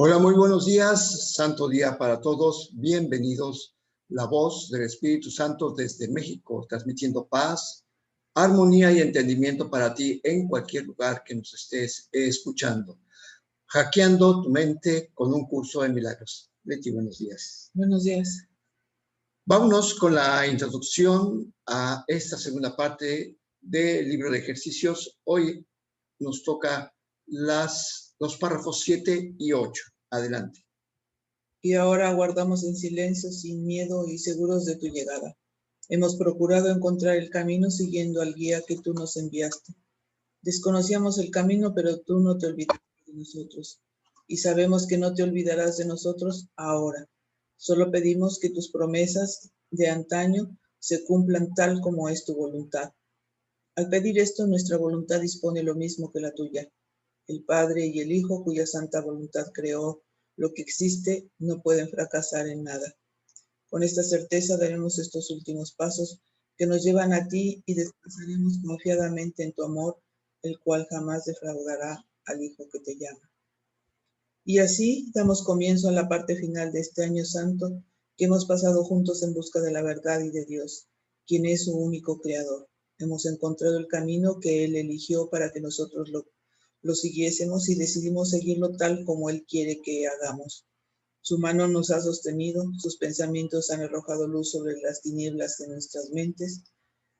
Hola, muy buenos días, santo día para todos, bienvenidos. La voz del Espíritu Santo desde México, transmitiendo paz, armonía y entendimiento para ti en cualquier lugar que nos estés escuchando. Hackeando tu mente con un curso de milagros. Leti, buenos días. Buenos días. Vámonos con la introducción a esta segunda parte del libro de ejercicios. Hoy nos toca los párrafos 7 y 8. Adelante. Y ahora aguardamos en silencio, sin miedo y seguros de tu llegada. Hemos procurado encontrar el camino siguiendo al guía que tú nos enviaste. Desconocíamos el camino, pero tú no te olvidaste de nosotros. Y sabemos que no te olvidarás de nosotros ahora. Solo pedimos que tus promesas de antaño se cumplan tal como es tu voluntad. Al pedir esto, nuestra voluntad dispone lo mismo que la tuya. El Padre y el Hijo, cuya santa voluntad creó lo que existe, no pueden fracasar en nada. Con esta certeza daremos estos últimos pasos que nos llevan a ti y descansaremos confiadamente en tu amor, el cual jamás defraudará al Hijo que te llama. Y así damos comienzo a la parte final de este año santo que hemos pasado juntos en busca de la verdad y de Dios, quien es su único creador. Hemos encontrado el camino que Él eligió para que nosotros lo siguiésemos y decidimos seguirlo tal como Él quiere que hagamos. Su mano nos ha sostenido, sus pensamientos han arrojado luz sobre las tinieblas de nuestras mentes.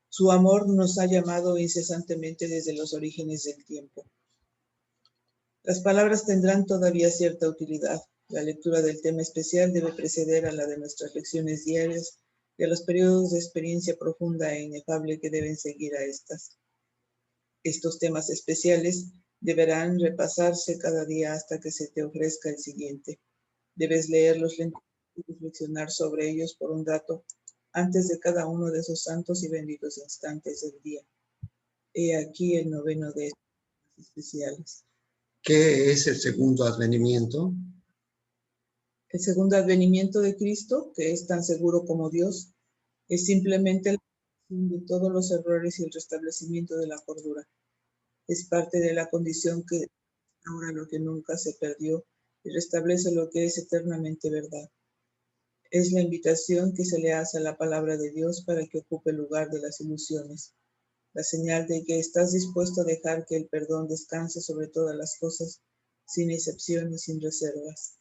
Su amor nos ha llamado incesantemente desde los orígenes del tiempo. Las palabras tendrán todavía cierta utilidad. La lectura del tema especial debe preceder a la de nuestras lecciones diarias y a los periodos de experiencia profunda e inefable que deben seguir a estas. Estos temas especiales deberán repasarse cada día hasta que se te ofrezca el siguiente. Debes leerlos lentamente y reflexionar sobre ellos por un rato antes de cada uno de esos santos y benditos instantes del día. He aquí el noveno de estos temas especiales. ¿Qué es el segundo advenimiento? El segundo advenimiento de Cristo, que es tan seguro como Dios, es simplemente la corrección de todos los errores y el restablecimiento de la cordura. Es parte de la condición que restaura lo que nunca se perdió y restablece lo que es eternamente verdad. Es la invitación que se le hace a la palabra de Dios para que ocupe el lugar de las ilusiones, la señal de que estás dispuesto a dejar que el perdón descanse sobre todas las cosas, sin excepción y sin reservas.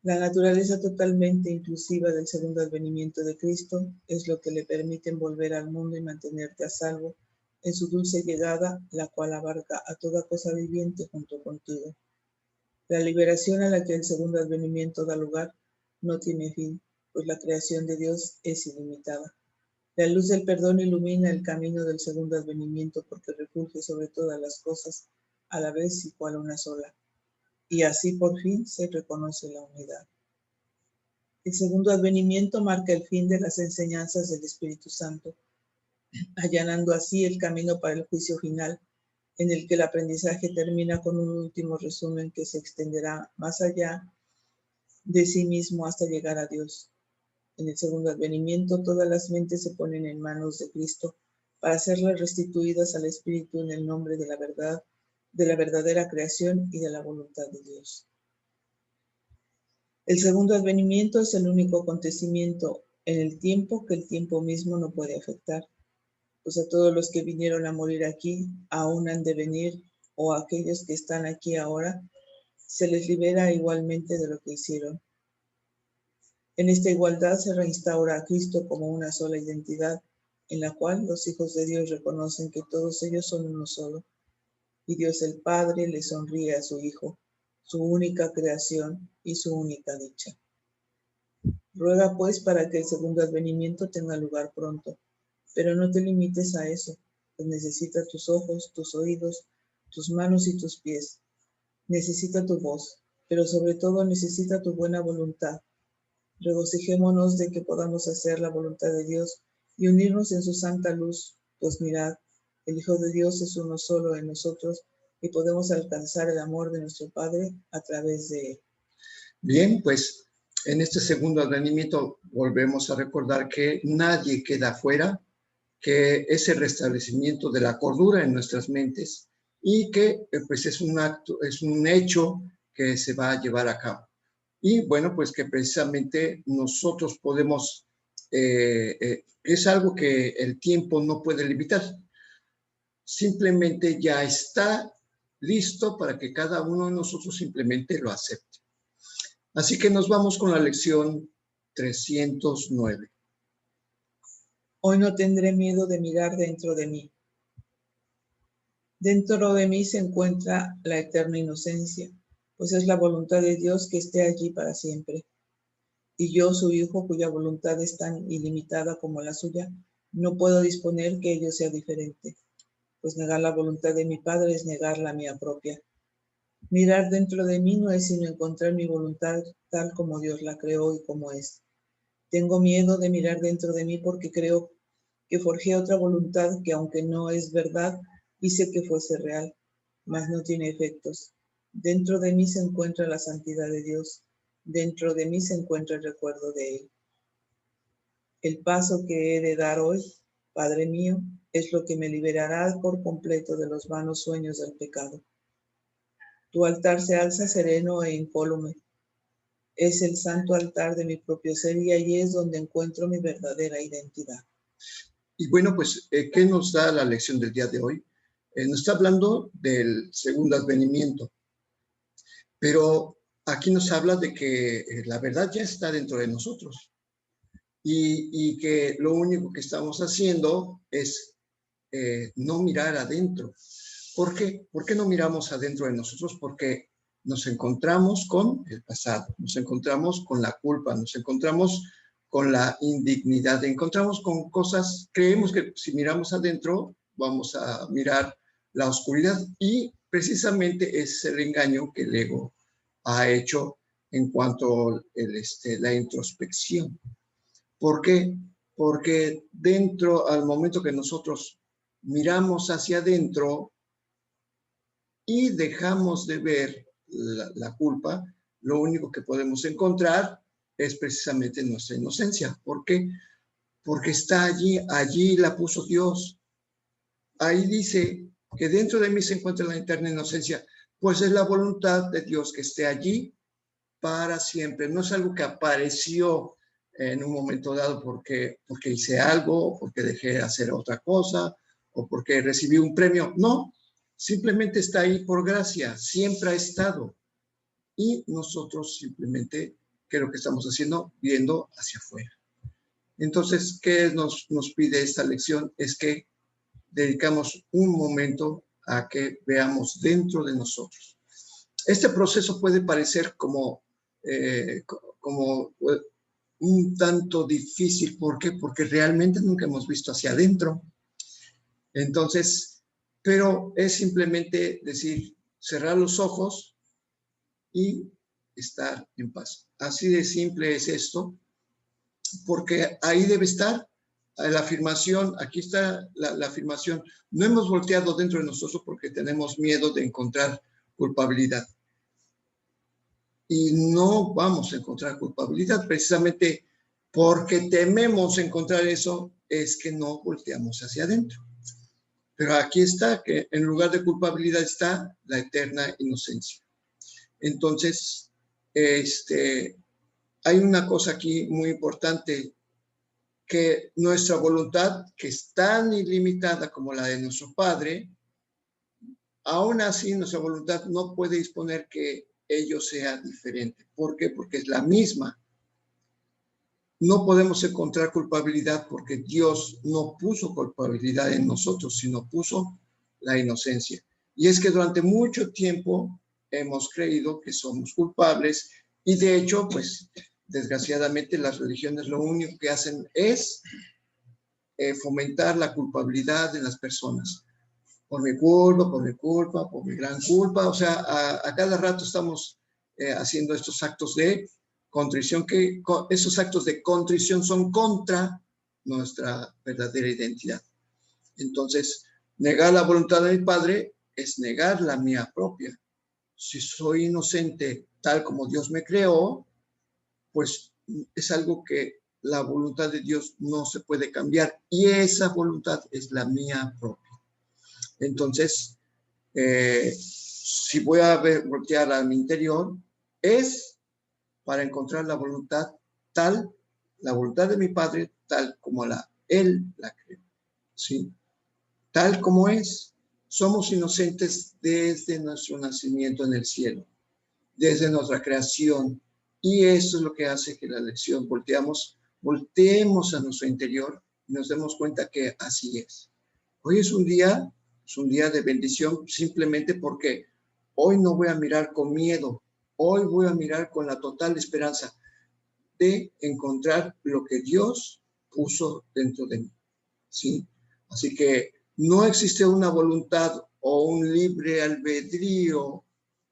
La naturaleza totalmente inclusiva del segundo advenimiento de Cristo es lo que le permite envolver al mundo y mantenerte a salvo en su dulce llegada, la cual abarca a toda cosa viviente junto contigo. La liberación a la que el segundo advenimiento da lugar no tiene fin, pues la creación de Dios es ilimitada. La luz del perdón ilumina el camino del segundo advenimiento porque refulge sobre todas las cosas a la vez y cual una sola. Y así por fin se reconoce la unidad. El segundo advenimiento marca el fin de las enseñanzas del Espíritu Santo, allanando así el camino para el juicio final, en el que el aprendizaje termina con un último resumen que se extenderá más allá de sí mismo hasta llegar a Dios. En el segundo advenimiento, todas las mentes se ponen en manos de Cristo para serlas restituidas al Espíritu en el nombre de la verdad, de la verdadera creación y de la voluntad de Dios. El segundo advenimiento es el único acontecimiento en el tiempo que el tiempo mismo no puede afectar, pues a todos los que vinieron a morir aquí aún han de venir, o a aquellos que están aquí ahora, se les libera igualmente de lo que hicieron. En esta igualdad se reinstaura a Cristo como una sola identidad, en la cual los hijos de Dios reconocen que todos ellos son uno solo, y Dios el Padre le sonríe a su Hijo, su única creación y su única dicha. Ruega pues para que el segundo advenimiento tenga lugar pronto, pero no te limites a eso, pues necesita tus ojos, tus oídos, tus manos y tus pies. Necesita tu voz, pero sobre todo necesita tu buena voluntad. Regocijémonos de que podamos hacer la voluntad de Dios y unirnos en su santa luz, pues mirad, el Hijo de Dios es uno solo en nosotros y podemos alcanzar el amor de nuestro Padre a través de él. Bien, pues en este segundo advenimiento volvemos a recordar que nadie queda fuera, que es el restablecimiento de la cordura en nuestras mentes y que pues es un acto, es un hecho que se va a llevar a cabo. Y bueno, pues que precisamente nosotros podemos, es algo que el tiempo no puede limitar. Simplemente ya está listo para que cada uno de nosotros simplemente lo acepte. Así que nos vamos con la lección 309. Hoy no tendré miedo de mirar dentro de mí. Dentro de mí se encuentra la eterna inocencia, pues es la voluntad de Dios que esté allí para siempre. Y yo, su Hijo, cuya voluntad es tan ilimitada como la suya, no puedo disponer que ello sea diferente, pues negar la voluntad de mi Padre es negar la mía propia. Mirar dentro de mí no es sino encontrar mi voluntad tal como Dios la creó y como es. Tengo miedo de mirar dentro de mí porque creo que forjé otra voluntad que, aunque no es verdad, hice que fuese real, mas no tiene efectos. Dentro de mí se encuentra la santidad de Dios. Dentro de mí se encuentra el recuerdo de Él. El paso que he de dar hoy, Padre mío, es lo que me liberará por completo de los vanos sueños del pecado. Tu altar se alza sereno e incólume. Es el santo altar de mi propio ser y allí es donde encuentro mi verdadera identidad. Y bueno, pues, ¿qué nos da la lección del día de hoy? Nos está hablando del segundo advenimiento, pero aquí nos habla de que la verdad ya está dentro de nosotros y que lo único que estamos haciendo es no mirar adentro. ¿Por qué? ¿Por qué no miramos adentro de nosotros? Porque nos encontramos con el pasado, nos encontramos con la culpa, nos encontramos con la indignidad, encontramos con cosas, creemos que si miramos adentro vamos a mirar la oscuridad y precisamente es el engaño que el ego ha hecho en cuanto a la introspección. ¿Por qué? Porque dentro, al momento que nosotros miramos hacia adentro y dejamos de ver la culpa, lo único que podemos encontrar es precisamente nuestra inocencia. ¿Por qué? Porque está allí, allí la puso Dios. Ahí dice que dentro de mí se encuentra la eterna inocencia, pues es la voluntad de Dios que esté allí para siempre. No es algo que apareció en un momento dado porque hice algo, porque dejé de hacer otra cosa, o porque recibí un premio. No, simplemente está ahí por gracia, siempre ha estado. Y nosotros simplemente, ¿qué es lo que estamos haciendo? Viendo hacia afuera. Entonces, ¿qué nos pide esta lección? Es que dedicamos un momento a que veamos dentro de nosotros. Este proceso puede parecer como un tanto difícil. ¿Por qué? Porque realmente nunca hemos visto hacia adentro. Entonces, pero es simplemente decir, cerrar los ojos y estar en paz. Así de simple es esto, porque ahí debe estar la afirmación, aquí está la afirmación. No hemos volteado dentro de nosotros porque tenemos miedo de encontrar culpabilidad. Y no vamos a encontrar culpabilidad, precisamente porque tememos encontrar eso, es que no volteamos hacia adentro. Pero aquí está, que en lugar de culpabilidad está la eterna inocencia. Entonces, hay una cosa aquí muy importante, que nuestra voluntad, que es tan ilimitada como la de nuestro Padre, aún así nuestra voluntad no puede disponer que ello sea diferente. ¿Por qué? Porque es la misma. No podemos encontrar culpabilidad porque Dios no puso culpabilidad en nosotros, sino puso la inocencia. Y es que durante mucho tiempo hemos creído que somos culpables y de hecho, pues desgraciadamente las religiones lo único que hacen es fomentar la culpabilidad de las personas. Por mi culpa, por mi gran culpa. O sea, a cada rato estamos haciendo estos actos de contrición, que esos actos de contrición son contra nuestra verdadera identidad. Entonces, negar la voluntad de mi Padre es negar la mía propia. Si soy inocente tal como Dios me creó, pues es algo que la voluntad de Dios no se puede cambiar y esa voluntad es la mía propia. Entonces, si voy a voltear a mi interior, es para encontrar la voluntad la voluntad de mi Padre, tal como Él la creó, ¿sí? Tal como es. Somos inocentes desde nuestro nacimiento en el cielo, desde nuestra creación. Y eso es lo que hace que la lección volteemos a nuestro interior y nos demos cuenta que así es. Hoy es un día de bendición simplemente porque hoy no voy a mirar con miedo, hoy voy a mirar con la total esperanza de encontrar lo que Dios puso dentro de mí, ¿sí? Así que no existe una voluntad o un libre albedrío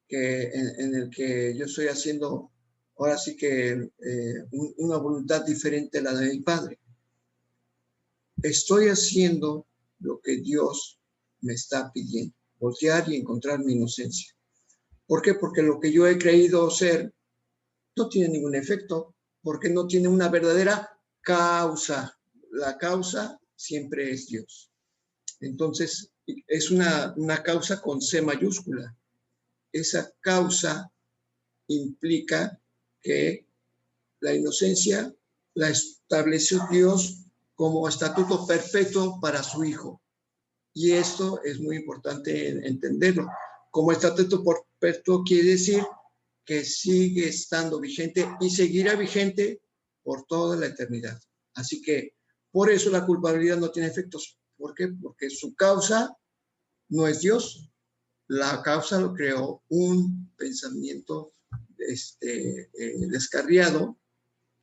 en el que yo estoy haciendo, ahora sí que una voluntad diferente a la de mi Padre. Estoy haciendo lo que Dios me está pidiendo, voltear y encontrar mi inocencia. ¿Por qué? Porque lo que yo he creído ser no tiene ningún efecto, porque no tiene una verdadera causa. La causa siempre es Dios. Entonces, es una causa con C mayúscula. Esa causa implica que la inocencia la estableció Dios como estatuto perpetuo para su Hijo. Y esto es muy importante entenderlo. Como estatuto perpetuo quiere decir que sigue estando vigente y seguirá vigente por toda la eternidad. Así que por eso la culpabilidad no tiene efectos. ¿Por qué? Porque su causa no es Dios. La causa lo creó un pensamiento descarriado,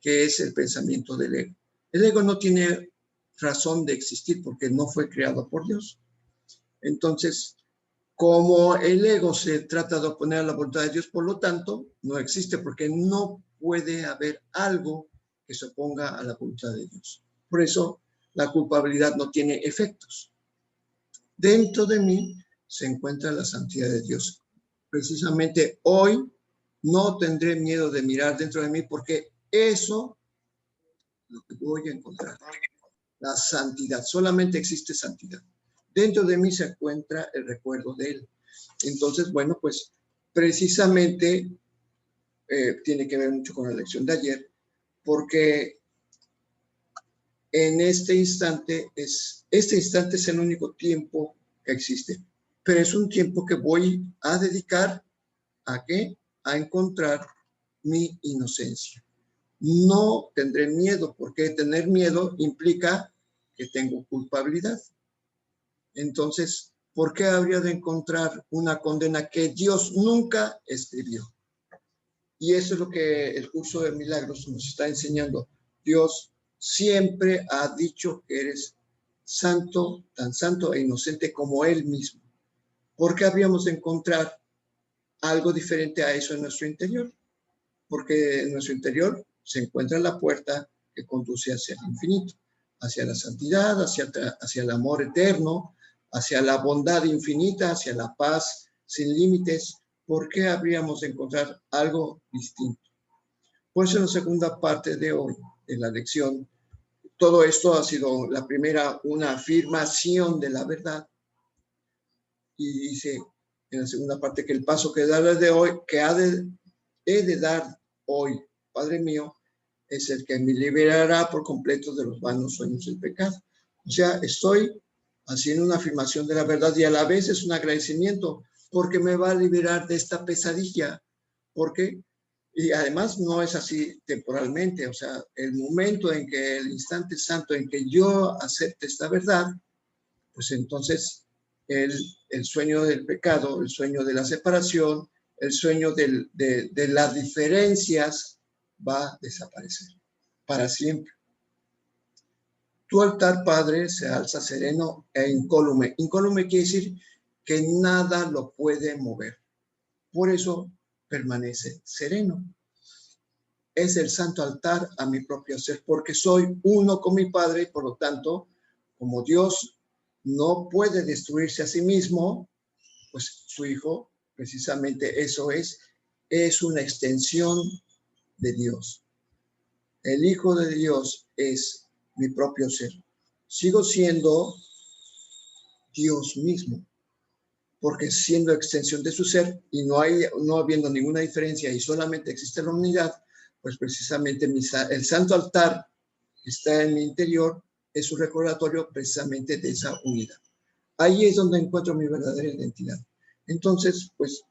que es el pensamiento del ego. El ego no tiene razón de existir porque no fue creado por Dios. Entonces, como el ego se trata de oponer a la voluntad de Dios, por lo tanto, no existe porque no puede haber algo que se oponga a la voluntad de Dios. Por eso, la culpabilidad no tiene efectos. Dentro de mí se encuentra la santidad de Dios. Precisamente hoy no tendré miedo de mirar dentro de mí porque eso es lo que voy a encontrar. La santidad, solamente existe santidad. Dentro de mí se encuentra el recuerdo de Él. Entonces, bueno, pues precisamente tiene que ver mucho con la lección de ayer, porque en este instante es el único tiempo que existe, pero es un tiempo que voy a dedicar ¿a qué? A encontrar mi inocencia. No tendré miedo, porque tener miedo implica que tengo culpabilidad. Entonces, ¿por qué habría de encontrar una condena que Dios nunca escribió? Y eso es lo que el curso de milagros nos está enseñando. Dios siempre ha dicho que eres santo, tan santo e inocente como Él mismo. ¿Por qué habríamos de encontrar algo diferente a eso en nuestro interior? Porque en nuestro interior se encuentra la puerta que conduce hacia el infinito, hacia la santidad, hacia el amor eterno, hacia la bondad infinita, hacia la paz sin límites. ¿Por qué habríamos de encontrar algo distinto? Por eso en la segunda parte de hoy, de la lección, todo esto ha sido la primera, una afirmación de la verdad. Y dice en la segunda parte que el paso que daré de hoy, que he de dar hoy, Padre mío, es el que me liberará por completo de los vanos sueños del pecado. O sea, estoy haciendo una afirmación de la verdad y a la vez es un agradecimiento porque me va a liberar de esta pesadilla. Porque, y además no es así temporalmente, o sea, el momento en que, el instante santo en que yo acepte esta verdad, pues entonces el sueño del pecado, el sueño de la separación, el sueño de las diferencias va a desaparecer para siempre. Tu altar, Padre, se alza sereno e incólume. Incólume quiere decir que nada lo puede mover. Por eso permanece sereno. Es el santo altar a mi propio ser, porque soy uno con mi Padre y por lo tanto, como Dios no puede destruirse a sí mismo, pues su Hijo, precisamente eso es una extensión de Dios. El Hijo de Dios es mi propio ser. Sigo siendo Dios mismo. porque siendo extensión de su ser y no habiendo ninguna diferencia y solamente existe la unidad, pues precisamente el santo altar que está en mi interior es un recordatorio precisamente de esa unidad. Ahí es donde encuentro mi verdadera identidad. Entonces, pues,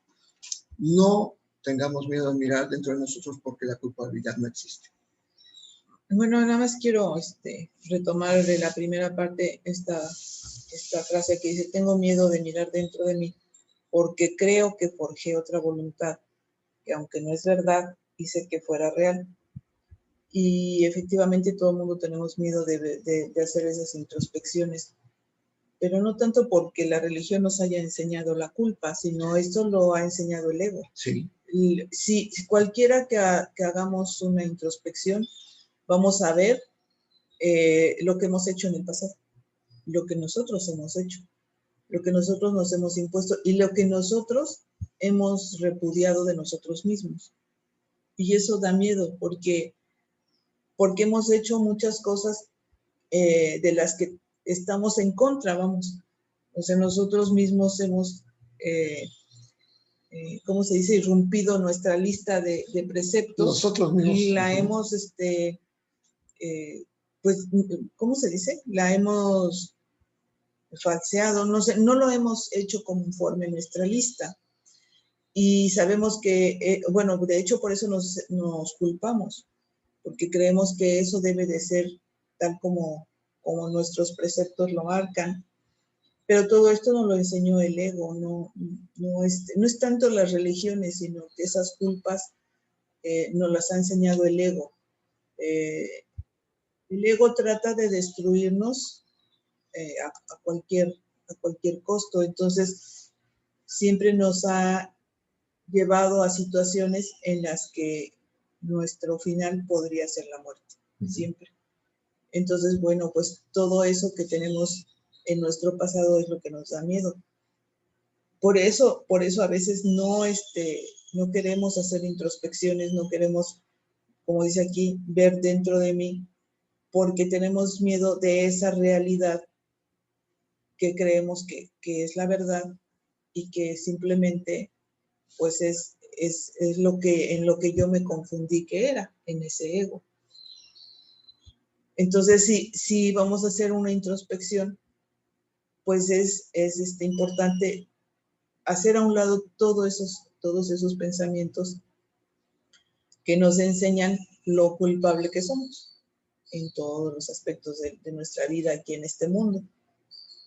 no tengamos miedo de mirar dentro de nosotros porque la culpabilidad no existe. Bueno, nada más quiero retomar de la primera parte esta frase que dice, tengo miedo de mirar dentro de mí porque creo que forjé otra voluntad, que aunque no es verdad, hice que fuera real. Y efectivamente todo el mundo tenemos miedo de hacer esas introspecciones, pero no tanto porque la religión nos haya enseñado la culpa, sino esto lo ha enseñado el ego. Sí. Si cualquiera que hagamos una introspección, vamos a ver lo que hemos hecho en el pasado, lo que nosotros hemos hecho, lo que nosotros nos hemos impuesto y lo que nosotros hemos repudiado de nosotros mismos. Y eso da miedo porque hemos hecho muchas cosas de las que estamos en contra, vamos. O sea, nosotros mismos hemos, ¿cómo se dice? Irrumpido nuestra lista de preceptos. Nosotros mismos. Y la hemos, pues, ¿cómo se dice? La hemos falseado, no sé, no lo hemos hecho conforme nuestra lista. Y sabemos que, bueno, de hecho por eso nos culpamos, porque creemos que eso debe de ser tal como nuestros preceptos lo marcan. Pero todo esto nos lo enseñó el ego, no es tanto las religiones, sino que esas culpas nos las ha enseñado el ego. El ego trata de destruirnos a cualquier costo, entonces siempre nos ha llevado a situaciones en las que nuestro final podría ser la muerte, siempre. Entonces, bueno, pues todo eso que tenemos en nuestro pasado es lo que nos da miedo. Por eso a veces no queremos hacer introspecciones, no queremos, como dice aquí, ver dentro de mí, porque tenemos miedo de esa realidad que creemos que es la verdad y que simplemente pues es en lo que yo me confundí que era, en ese ego. Entonces, si vamos a hacer una introspección, pues es importante hacer a un lado todos esos pensamientos que nos enseñan lo culpable que somos en todos los aspectos de nuestra vida aquí en este mundo.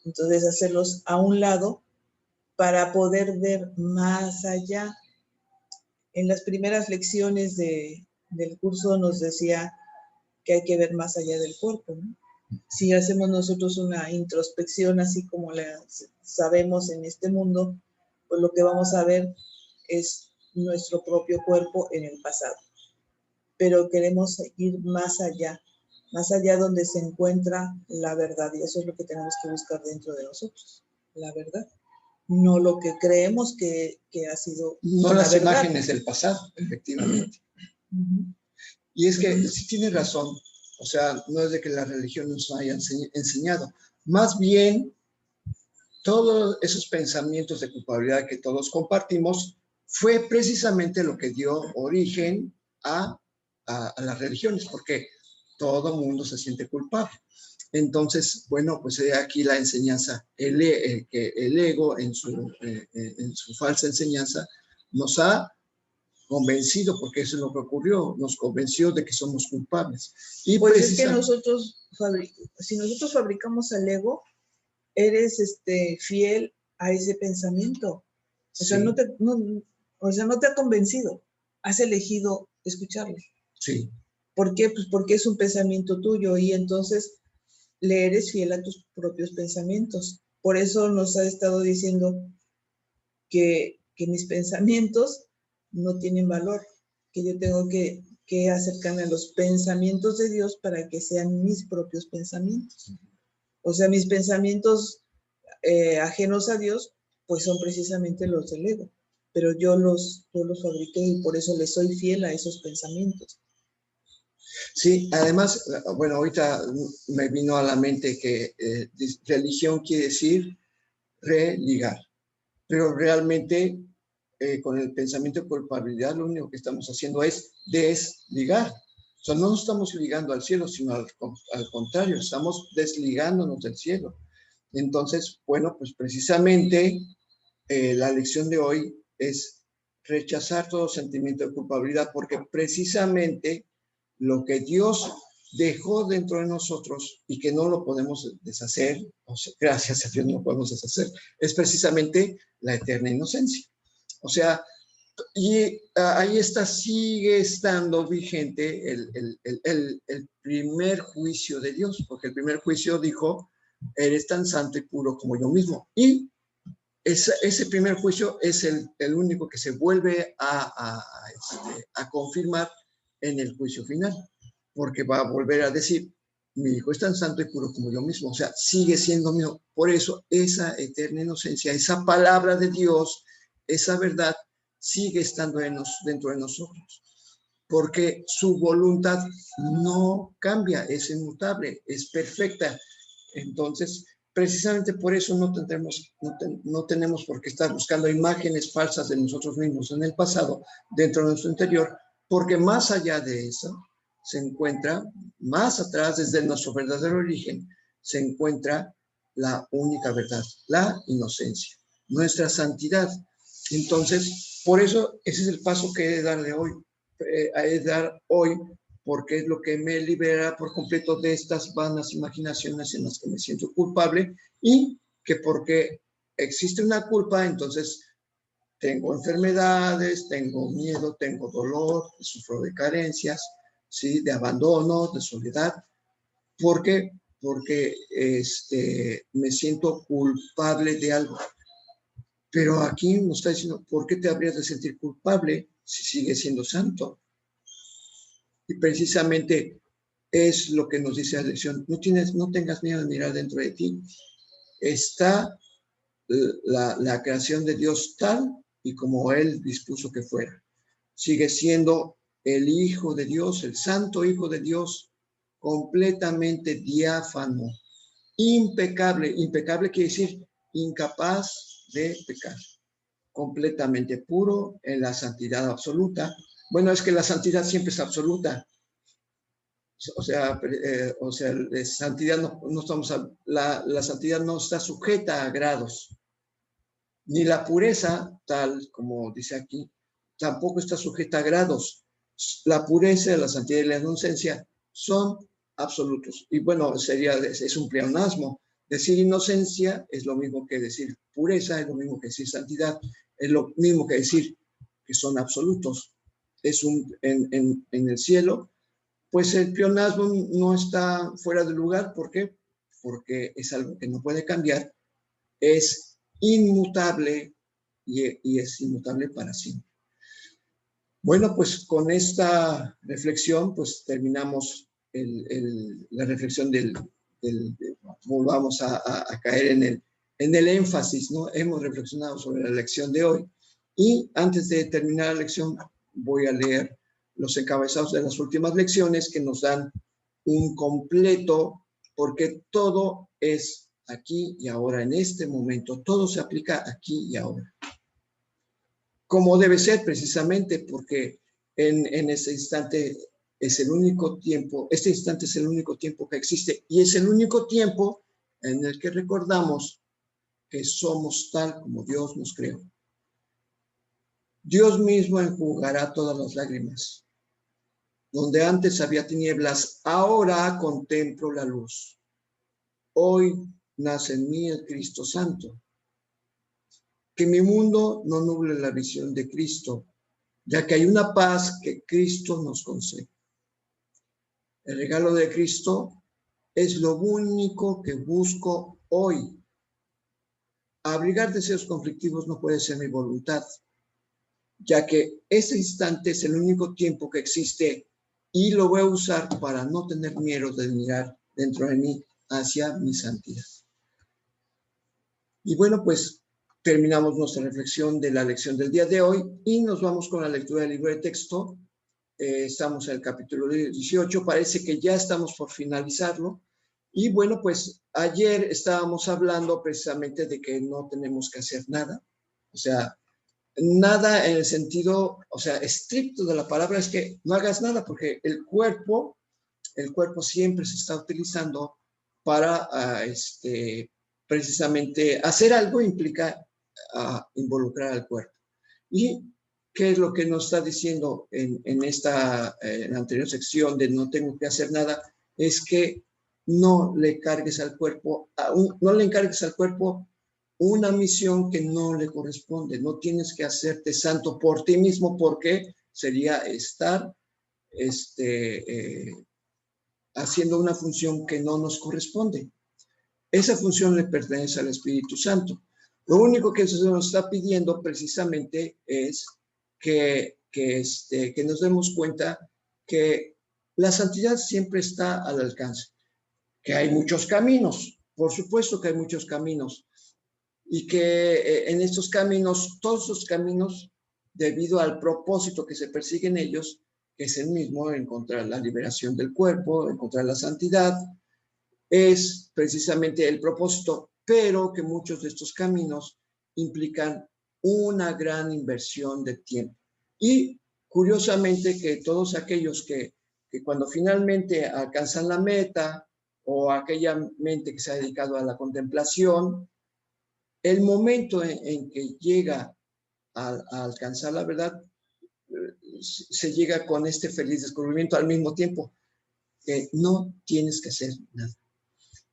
Entonces, hacerlos a un lado para poder ver más allá. En las primeras lecciones del curso nos decía que hay que ver más allá del cuerpo, ¿no? Si hacemos nosotros una introspección así como la sabemos en este mundo, pues lo que vamos a ver es nuestro propio cuerpo en el pasado. Pero queremos ir más allá donde se encuentra la verdad, y eso es lo que tenemos que buscar dentro de nosotros, la verdad. No lo que creemos que ha sido no las verdad. Imágenes del pasado, efectivamente. Y es que sí tiene razón, o sea, no es de que la religión nos haya enseñado, más bien todos esos pensamientos de culpabilidad que todos compartimos fue precisamente lo que dio origen a las religiones, porque todo mundo se siente culpable. Entonces, bueno, pues aquí la enseñanza, que el ego en su falsa enseñanza nos ha convencido, porque eso es lo que ocurrió, nos convenció de que somos culpables. Y pues es que si nosotros fabricamos al ego, eres fiel a ese pensamiento. O sea, no te ha convencido, has elegido escucharlo. Sí. ¿Por qué? Pues porque es un pensamiento tuyo y entonces le eres fiel a tus propios pensamientos. Por eso nos ha estado diciendo que mis pensamientos no tienen valor, que yo tengo que acercarme a los pensamientos de Dios para que sean mis propios pensamientos. O sea, mis pensamientos ajenos a Dios, pues son precisamente los del ego. Pero yo los fabriqué y por eso le soy fiel a esos pensamientos. Sí, además, bueno, ahorita me vino a la mente que religión quiere decir religar. pero realmente con el pensamiento de culpabilidad lo único que estamos haciendo es desligar. O sea, no nos estamos ligando al cielo, sino al contrario, estamos desligándonos del cielo. Entonces, bueno, pues precisamente la lección de hoy es rechazar todo sentimiento de culpabilidad, porque precisamente lo que Dios dejó dentro de nosotros y que no lo podemos deshacer, o sea, gracias a Dios no lo podemos deshacer, es precisamente la eterna inocencia. O sea, y ahí está, sigue estando vigente el primer juicio de Dios, porque el primer juicio dijo, eres tan santo y puro como yo mismo. Y ese primer juicio es el único que se vuelve a confirmar en el juicio final, porque va a volver a decir, mi hijo es tan santo y puro como yo mismo, o sea, sigue siendo mío. Por eso esa eterna inocencia, esa palabra de Dios, esa verdad, sigue estando dentro de nosotros, porque su voluntad no cambia, es inmutable, es perfecta. Entonces, precisamente por eso no tenemos por qué estar buscando imágenes falsas de nosotros mismos en el pasado, dentro de nuestro interior, porque más allá de eso se encuentra, más atrás, desde nuestro verdadero origen, se encuentra la única verdad, la inocencia, nuestra santidad. Entonces, por eso ese es el paso que he de dar hoy, porque es lo que me libera por completo de estas vanas imaginaciones en las que me siento culpable, y que porque existe una culpa, entonces tengo enfermedades, tengo miedo, tengo dolor, sufro de carencias, ¿sí? De abandono, de soledad. ¿Por qué? Porque me siento culpable de algo. Pero aquí nos está diciendo, ¿por qué te habrías de sentir culpable si sigues siendo santo? Y precisamente es lo que nos dice la lección. No tengas miedo de mirar dentro de ti. Está la creación de Dios tal y como Él dispuso que fuera. Sigue siendo el Hijo de Dios, el Santo Hijo de Dios, completamente diáfano, impecable. Impecable quiere decir incapaz de pecar. Completamente puro en la santidad absoluta. Bueno, es que la santidad siempre es absoluta. O sea, la santidad no estamos la santidad no está sujeta a grados, ni la pureza, tal como dice aquí, tampoco está sujeta a grados. La pureza, la santidad y la inocencia son absolutos. Y bueno, es un pleonasmo. Decir inocencia es lo mismo que decir pureza, es lo mismo que decir santidad, es lo mismo que decir que son absolutos. En el cielo, pues el pleonasmo no está fuera de lugar. ¿Por qué? Porque es algo que no puede cambiar, es inmutable y es inmutable para siempre. Bueno, pues con esta reflexión, pues terminamos la reflexión volvamos a caer en el énfasis, ¿no? Hemos reflexionado sobre la lección de hoy, y antes de terminar la lección voy a leer los encabezados de las últimas lecciones que nos dan un completo, porque todo es aquí y ahora, en este momento, todo se aplica aquí y ahora. Como debe ser, precisamente, porque en ese instante es el único tiempo, este instante es el único tiempo que existe, y es el único tiempo en el que recordamos que somos tal como Dios nos creó. Dios mismo enjugará todas las lágrimas. Donde antes había tinieblas, ahora contemplo la luz. Hoy nace en mí el Cristo Santo. Que mi mundo no nuble la visión de Cristo, ya que hay una paz que Cristo nos concede. El regalo de Cristo es lo único que busco hoy. Abrigar deseos conflictivos no puede ser mi voluntad, ya que ese instante es el único tiempo que existe, y lo voy a usar para no tener miedo de mirar dentro de mí hacia mi santidad. Y bueno, pues terminamos nuestra reflexión de la lección del día de hoy y nos vamos con la lectura del libro de texto. Estamos en el capítulo 18, parece que ya estamos por finalizarlo. Y bueno, pues ayer estábamos hablando precisamente de que no tenemos que hacer nada, O sea, nada en el sentido, o sea, estricto de la palabra es que no hagas nada, porque el cuerpo siempre se está utilizando para precisamente hacer algo implica involucrar al cuerpo. ¿Y qué es lo que nos está diciendo en la anterior sección de no tengo que hacer nada? Es que no le encargues al cuerpo una misión que no le corresponde. No tienes que hacerte santo por ti mismo, porque sería estar haciendo una función que no nos corresponde. Esa función le pertenece al Espíritu Santo. Lo único que se nos está pidiendo precisamente es que nos demos cuenta que la santidad siempre está al alcance, que hay muchos caminos, por supuesto que hay muchos caminos, y que en estos caminos, todos los caminos, debido al propósito que se persigue en ellos, que es el mismo, encontrar la liberación del cuerpo, encontrar la santidad, es precisamente el propósito, pero que muchos de estos caminos implican una gran inversión de tiempo. Y curiosamente que todos aquellos que cuando finalmente alcanzan la meta, o aquella mente que se ha dedicado a la contemplación, el momento en que llega a alcanzar la verdad, se llega con este feliz descubrimiento al mismo tiempo, que no tienes que hacer nada.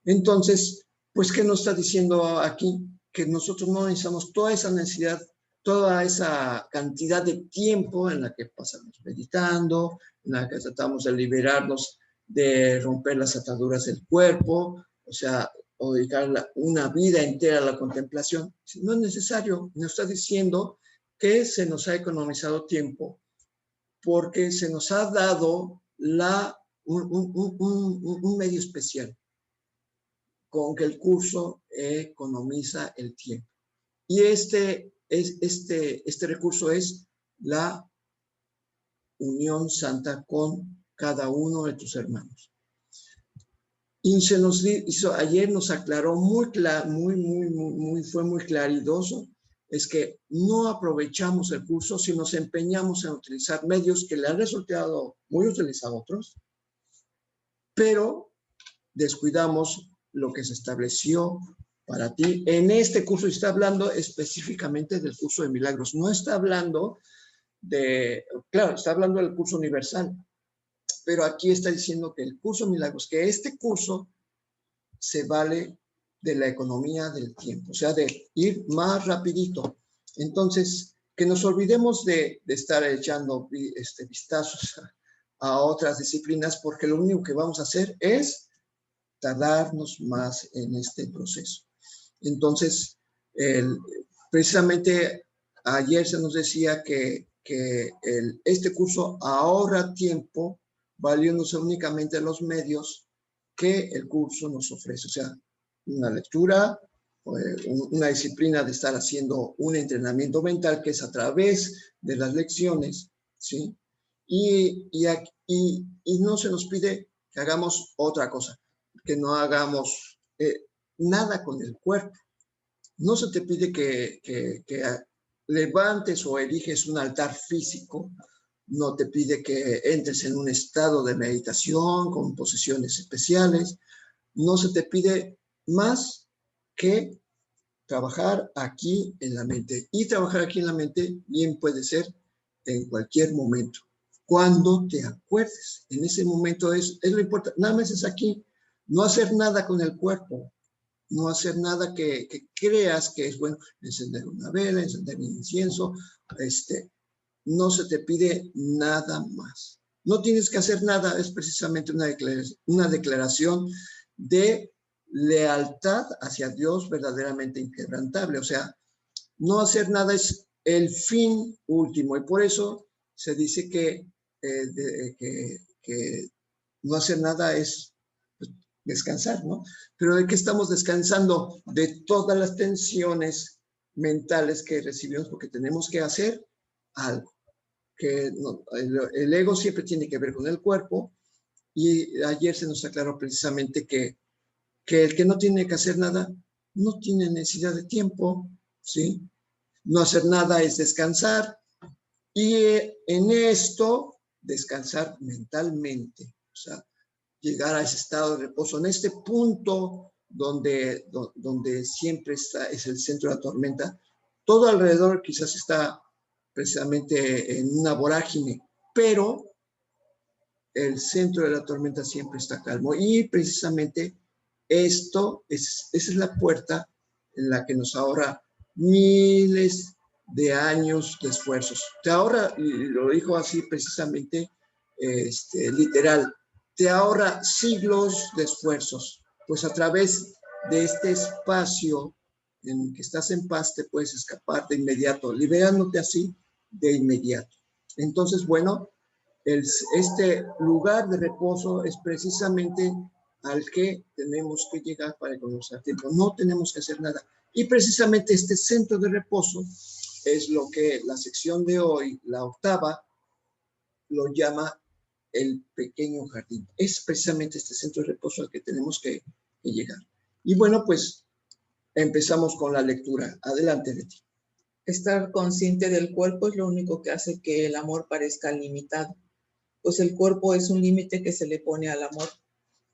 Entonces, pues, ¿qué nos está diciendo aquí? Que nosotros no necesitamos toda esa necesidad, toda esa cantidad de tiempo en la que pasamos meditando, en la que tratamos de liberarnos, de romper las ataduras del cuerpo, o sea, o dedicar una vida entera a la contemplación. No es necesario. Nos está diciendo que se nos ha economizado tiempo porque se nos ha dado un medio especial con que el curso economiza el tiempo. Y este recurso es la unión santa con cada uno de tus hermanos. Y se nos hizo, ayer nos aclaró fue muy claridoso, es que no aprovechamos el curso si nos empeñamos en utilizar medios que le han resultado muy útiles a otros, pero descuidamos lo que se estableció para ti. En este curso está hablando específicamente del curso de milagros. No está hablando claro, está hablando del curso universal, pero aquí está diciendo que el curso de milagros, que este curso se vale de la economía del tiempo, o sea, de ir más rapidito. Entonces, que nos olvidemos de estar echando vistazos a otras disciplinas, porque lo único que vamos a hacer es tardarnos más en este proceso. Entonces, precisamente ayer se nos decía que este curso ahorra tiempo valiéndose únicamente de los medios que el curso nos ofrece. O sea, una lectura, una disciplina de estar haciendo un entrenamiento mental que es a través de las lecciones, ¿sí? Y no se nos pide que hagamos otra cosa, que no hagamos nada con el cuerpo. No se te pide que levantes o eriges un altar físico, no te pide que entres en un estado de meditación con posiciones especiales, no se te pide más que trabajar aquí en la mente. Y trabajar aquí en la mente bien puede ser en cualquier momento, cuando te acuerdes. En ese momento es lo importante. Nada más es aquí, no hacer nada con el cuerpo, no hacer nada que creas que es bueno, encender una vela, encender un incienso, no se te pide nada más. No tienes que hacer nada, es precisamente una declaración de lealtad hacia Dios verdaderamente inquebrantable. O sea, no hacer nada es el fin último, y por eso se dice que no hacer nada es descansar, ¿no? Pero ¿de qué estamos descansando? De todas las tensiones mentales que recibimos porque tenemos que hacer algo. Que no, el ego siempre tiene que ver con el cuerpo, y ayer se nos aclaró precisamente que el que no tiene que hacer nada no tiene necesidad de tiempo, ¿sí? No hacer nada es descansar. Y en esto, descansar mentalmente. O sea, llegar a ese estado de reposo, en este punto donde siempre es el centro de la tormenta. Todo alrededor quizás está precisamente en una vorágine, pero el centro de la tormenta siempre está calmo. Y precisamente esa es la puerta en la que nos ahorra miles de años de esfuerzos. Te ahorra, y lo dijo así precisamente, literal, te ahorra siglos de esfuerzos, pues a través de este espacio en que estás en paz te puedes escapar de inmediato, liberándote así de inmediato. Entonces, bueno, este lugar de reposo es precisamente al que tenemos que llegar para economizar tiempo. No tenemos que hacer nada. Y precisamente este centro de reposo es lo que la sección de hoy, la octava, lo llama el pequeño jardín. Es precisamente este centro de reposo al que tenemos que llegar. Y bueno, pues empezamos con la lectura. Adelante, Betty. Estar consciente del cuerpo es lo único que hace que el amor parezca limitado, pues el cuerpo es un límite que se le pone al amor.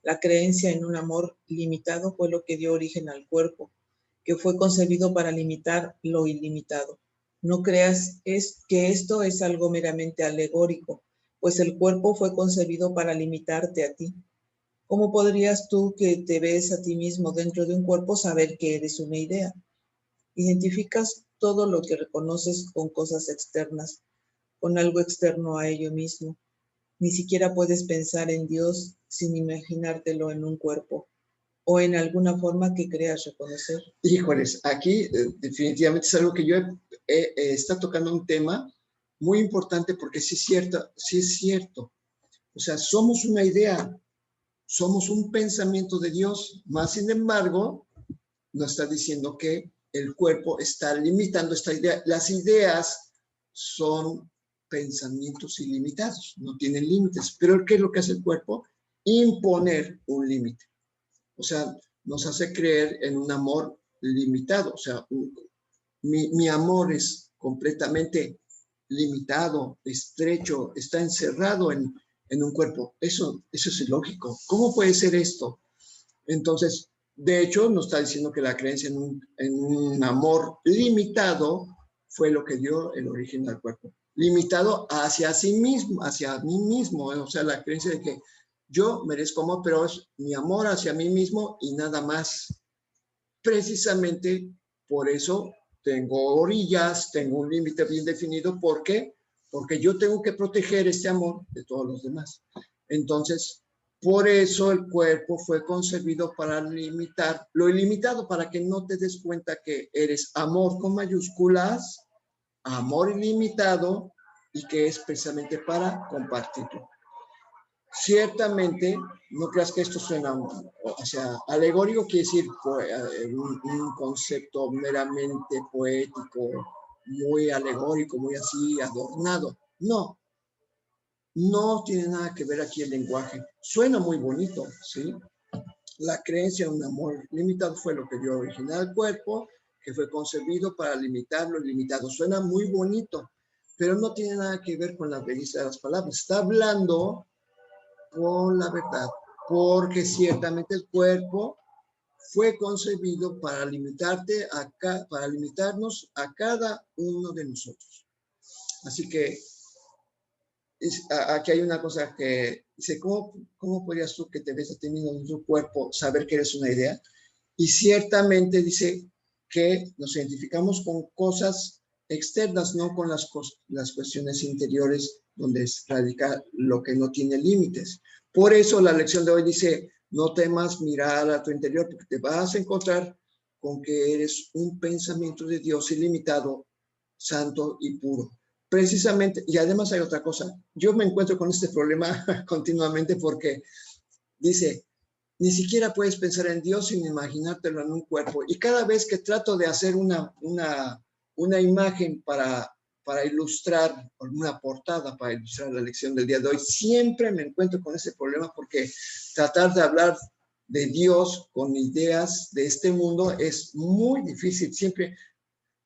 La creencia en un amor limitado fue lo que dio origen al cuerpo, que fue concebido para limitar lo ilimitado. No creas que esto es algo meramente alegórico, pues el cuerpo fue concebido para limitarte a ti. ¿Cómo podrías tú, que te ves a ti mismo dentro de un cuerpo, saber que eres una idea? Identificas todo lo que reconoces con cosas externas, con algo externo a ello mismo. Ni siquiera puedes pensar en Dios sin imaginártelo en un cuerpo o en alguna forma que creas reconocer. Híjoles, aquí definitivamente es algo que yo está tocando un tema muy importante, porque sí es cierto. O sea, somos una idea, somos un pensamiento de Dios, más sin embargo, nos está diciendo que el cuerpo está limitando esta idea. Las ideas son pensamientos ilimitados, no tienen límites. Pero ¿qué es lo que hace el cuerpo? Imponer un límite. O sea, nos hace creer en un amor limitado. O sea, mi amor es completamente limitado, estrecho, está encerrado en un cuerpo. Eso es ilógico. ¿Cómo puede ser esto? Entonces, de hecho, nos está diciendo que la creencia en un amor limitado fue lo que dio el origen al cuerpo. Limitado hacia sí mismo, hacia mí mismo. O sea, la creencia de que yo merezco amor, pero es mi amor hacia mí mismo y nada más. Precisamente por eso tengo orillas, tengo un límite bien definido. ¿Por qué? Porque yo tengo que proteger este amor de todos los demás. Entonces, por eso el cuerpo fue concebido para limitar lo ilimitado, para que no te des cuenta que eres amor con mayúsculas, amor ilimitado, y que es precisamente para compartirlo. Ciertamente, no creas que esto suena, o sea, alegórico quiere decir un concepto meramente poético, muy alegórico, muy así, adornado. No, no tiene nada que ver aquí el lenguaje. Suena muy bonito, ¿sí? La creencia en un amor limitado fue lo que dio origen al cuerpo, que fue concebido para limitar lo ilimitado. Suena muy bonito, pero no tiene nada que ver con la belleza de las palabras. Está hablando con la verdad, porque ciertamente el cuerpo fue concebido para para limitarnos a cada uno de nosotros. Así que aquí hay una cosa que dice, ¿cómo podrías tú, que te ves a ti mismo en tu cuerpo, saber que eres una idea? Y ciertamente dice que nos identificamos con cosas externas, no con las cuestiones interiores, donde radica lo que no tiene límites. Por eso la lección de hoy dice, no temas mirar a tu interior, porque te vas a encontrar con que eres un pensamiento de Dios ilimitado, santo y puro. Precisamente, y además hay otra cosa, yo me encuentro con este problema continuamente, porque dice, ni siquiera puedes pensar en Dios sin imaginártelo en un cuerpo. Y cada vez que trato de hacer una imagen para ilustrar, una portada para ilustrar la lección del día de hoy, siempre me encuentro con ese problema, porque tratar de hablar de Dios con ideas de este mundo es muy difícil. Siempre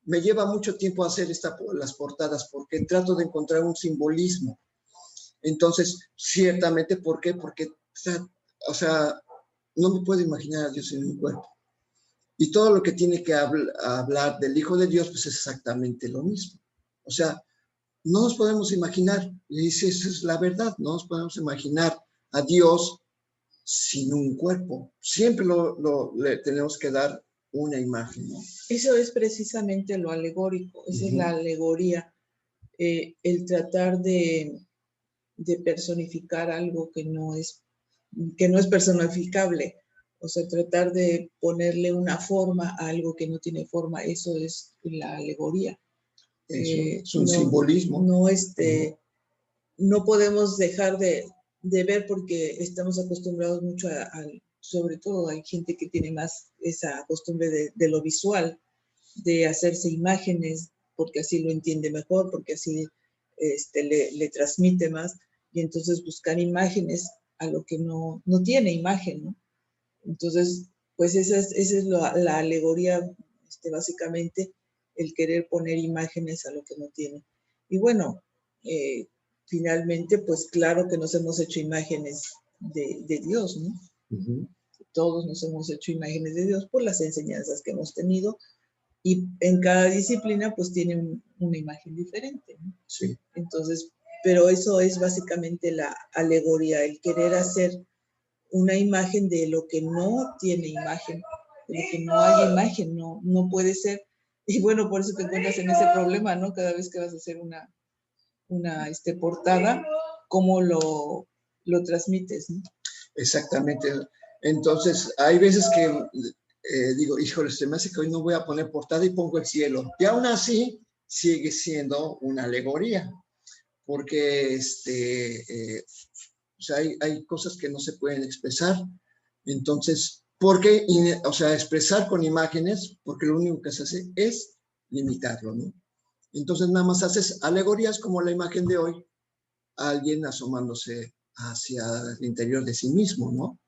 me lleva mucho tiempo hacer las portadas porque trato de encontrar un simbolismo. Entonces, ciertamente, ¿por qué? Porque, o sea, no me puedo imaginar a Dios en un cuerpo. Y todo lo que tiene que hablar del Hijo de Dios, pues es exactamente lo mismo. O sea, no nos podemos imaginar, y dice, esa es la verdad, no nos podemos imaginar a Dios sin un cuerpo. Siempre le tenemos que dar una imagen, ¿no? Eso es precisamente lo alegórico, esa es la alegoría, el tratar de personificar algo que no es personificable. O sea, tratar de ponerle una forma a algo que no tiene forma, eso es la alegoría. Eso es un simbolismo. No podemos dejar de ver porque estamos acostumbrados mucho sobre todo hay gente que tiene más esa costumbre de lo visual, de hacerse imágenes, porque así lo entiende mejor, porque así le transmite más, y entonces buscar imágenes a lo que no tiene imagen, ¿no? Entonces, pues esa es la alegoría, básicamente, el querer poner imágenes a lo que no tiene. Y bueno, finalmente, pues claro que nos hemos hecho imágenes de Dios, ¿no? Todos nos hemos hecho imágenes de Dios por las enseñanzas que hemos tenido, y en cada disciplina pues tiene una imagen diferente, ¿no? Sí. Entonces, pero eso es básicamente la alegoría, el querer hacer una imagen de lo que no tiene imagen, de lo que no hay imagen, no puede ser. Y bueno, por eso te encuentras en ese problema, ¿no? Cada vez que vas a hacer una portada, ¿cómo lo transmites, ¿no? Exactamente. Entonces, hay veces que digo, híjole, se me hace que hoy no voy a poner portada y pongo el cielo. Y aún así, sigue siendo una alegoría, porque o sea, hay cosas que no se pueden expresar. Entonces, ¿por qué? O sea, expresar con imágenes, porque lo único que se hace es limitarlo, ¿no? Entonces, nada más haces alegorías como la imagen de hoy, alguien asomándose hacia el interior de sí mismo, ¿no?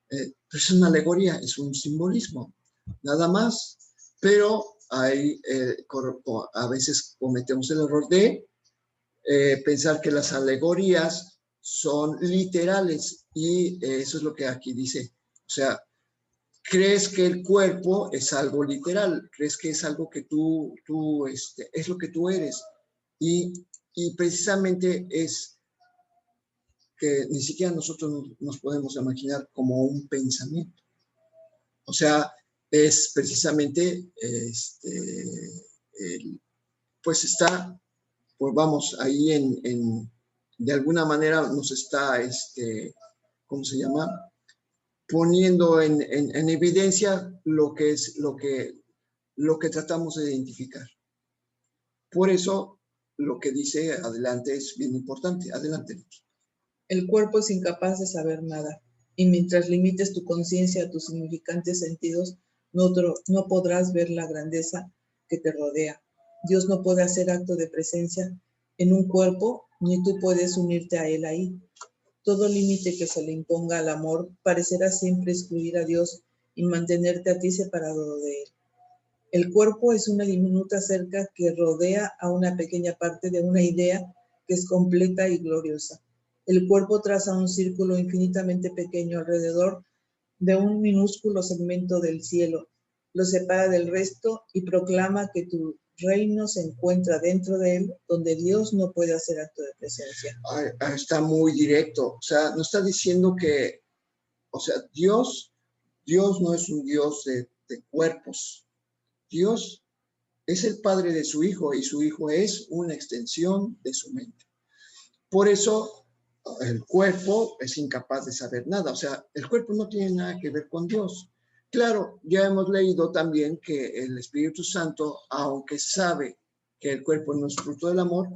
Pues es una alegoría, es un simbolismo, nada más. Pero a veces cometemos el error de pensar que las alegorías son literales, y eso es lo que aquí dice. O sea, crees que el cuerpo es algo literal, crees que es algo que es lo que tú eres, y precisamente es que ni siquiera nosotros nos podemos imaginar como un pensamiento. O sea, es precisamente, pues está, pues vamos, ahí de alguna manera nos está, ¿cómo se llama? Poniendo en evidencia lo que tratamos de identificar. Por eso, lo que dice adelante es bien importante. Adelante. El cuerpo es incapaz de saber nada, y mientras limites tu conciencia a tus significantes sentidos, no podrás ver la grandeza que te rodea. Dios no puede hacer acto de presencia en un cuerpo, ni tú puedes unirte a Él ahí. Todo límite que se le imponga al amor parecerá siempre excluir a Dios y mantenerte a ti separado de Él. El cuerpo es una diminuta cerca que rodea a una pequeña parte de una idea que es completa y gloriosa. El cuerpo traza un círculo infinitamente pequeño alrededor de un minúsculo segmento del cielo, lo separa del resto y proclama que tu reino se encuentra dentro de él, donde Dios no puede hacer acto de presencia. Está muy directo. O sea, nos está diciendo que, o sea, Dios no es un Dios de cuerpos. Dios es el Padre de su Hijo, y su Hijo es una extensión de su mente. Por eso el cuerpo es incapaz de saber nada. O sea, el cuerpo no tiene nada que ver con Dios. Claro, ya hemos leído también que el Espíritu Santo, aunque sabe que el cuerpo no es fruto del amor,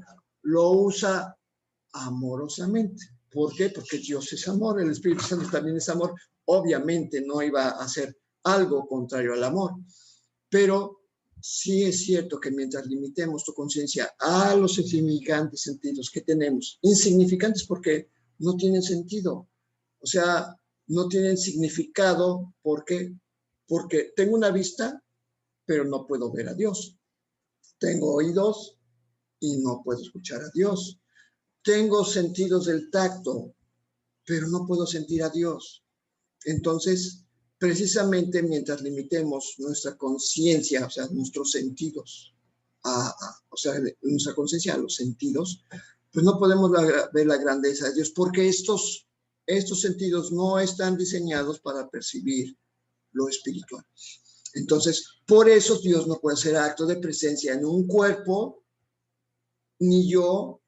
lo usa amorosamente. ¿Por qué? Porque Dios es amor, el Espíritu Santo también es amor. Obviamente no iba a hacer algo contrario al amor, pero sí es cierto que mientras limitemos tu conciencia a los insignificantes sentidos que tenemos, insignificantes porque no tienen sentido, o sea, no tienen significado porque tengo una vista, pero no puedo ver a Dios. Tengo oídos y no puedo escuchar a Dios. Tengo sentidos del tacto, pero no puedo sentir a Dios. Entonces, precisamente mientras limitemos nuestra conciencia, o sea, nuestros sentidos, o sea, nuestra conciencia a los sentidos, pues no podemos ver la grandeza de Dios, porque estos sentidos no están diseñados para percibir lo espiritual. Entonces, por eso Dios no puede hacer acto de presencia en un cuerpo, ni yo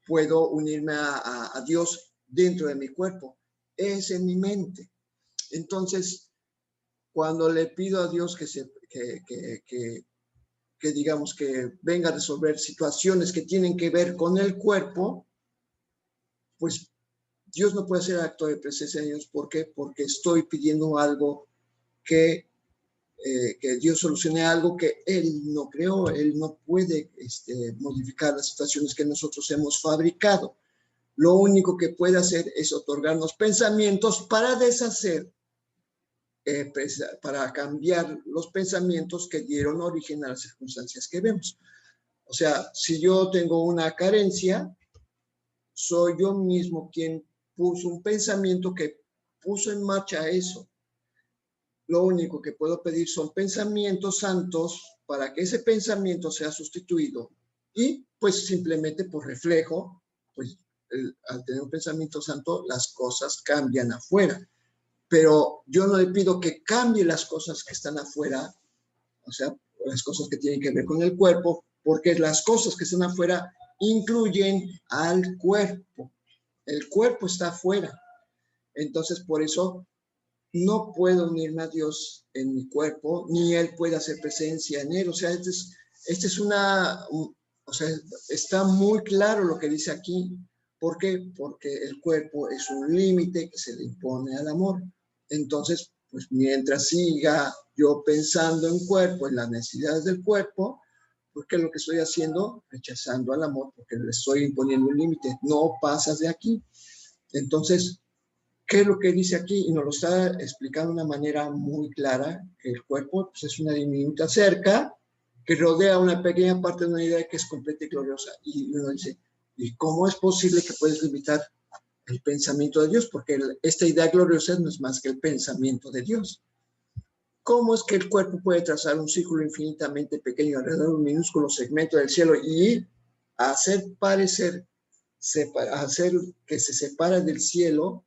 puedo unirme a Dios dentro de mi cuerpo. Es en mi mente. Entonces, cuando le pido a Dios que digamos que venga a resolver situaciones que tienen que ver con el cuerpo, pues Dios no puede hacer acto de presencia de Dios. ¿Por qué? Porque estoy pidiendo algo que Dios solucione algo que Él no creó. Él no puede modificar las situaciones que nosotros hemos fabricado. Lo único que puede hacer es otorgarnos pensamientos para deshacer, para cambiar los pensamientos que dieron origen a las circunstancias que vemos. O sea, si yo tengo una carencia, soy yo mismo quien puso un pensamiento que puso en marcha eso. Lo único que puedo pedir son pensamientos santos para que ese pensamiento sea sustituido. Y pues simplemente por reflejo, pues al tener un pensamiento santo, las cosas cambian afuera. Pero yo no le pido que cambie las cosas que están afuera, o sea, las cosas que tienen que ver con el cuerpo, porque las cosas que están afuera incluyen al cuerpo. El cuerpo está afuera. Entonces, por eso no puedo unirme a Dios en mi cuerpo, ni Él puede hacer presencia en Él. O sea, o sea, está muy claro lo que dice aquí. ¿Por qué? Porque el cuerpo es un límite que se le impone al amor. Entonces, pues mientras siga yo pensando en cuerpo, en las necesidades del cuerpo, pues ¿qué es lo que estoy haciendo? Rechazando al amor, porque le estoy imponiendo un límite. No pasas de aquí. Entonces, ¿qué es lo que dice aquí? Y nos lo está explicando de una manera muy clara, que el cuerpo pues, es una diminuta cerca que rodea una pequeña parte de una idea que es completa y gloriosa. Y uno dice, ¿y cómo es posible que puedes limitar el pensamiento de Dios? Porque esta idea gloriosa no es más que el pensamiento de Dios. ¿Cómo es que el cuerpo puede trazar un círculo infinitamente pequeño alrededor de un minúsculo segmento del cielo y hacer que se separa del cielo?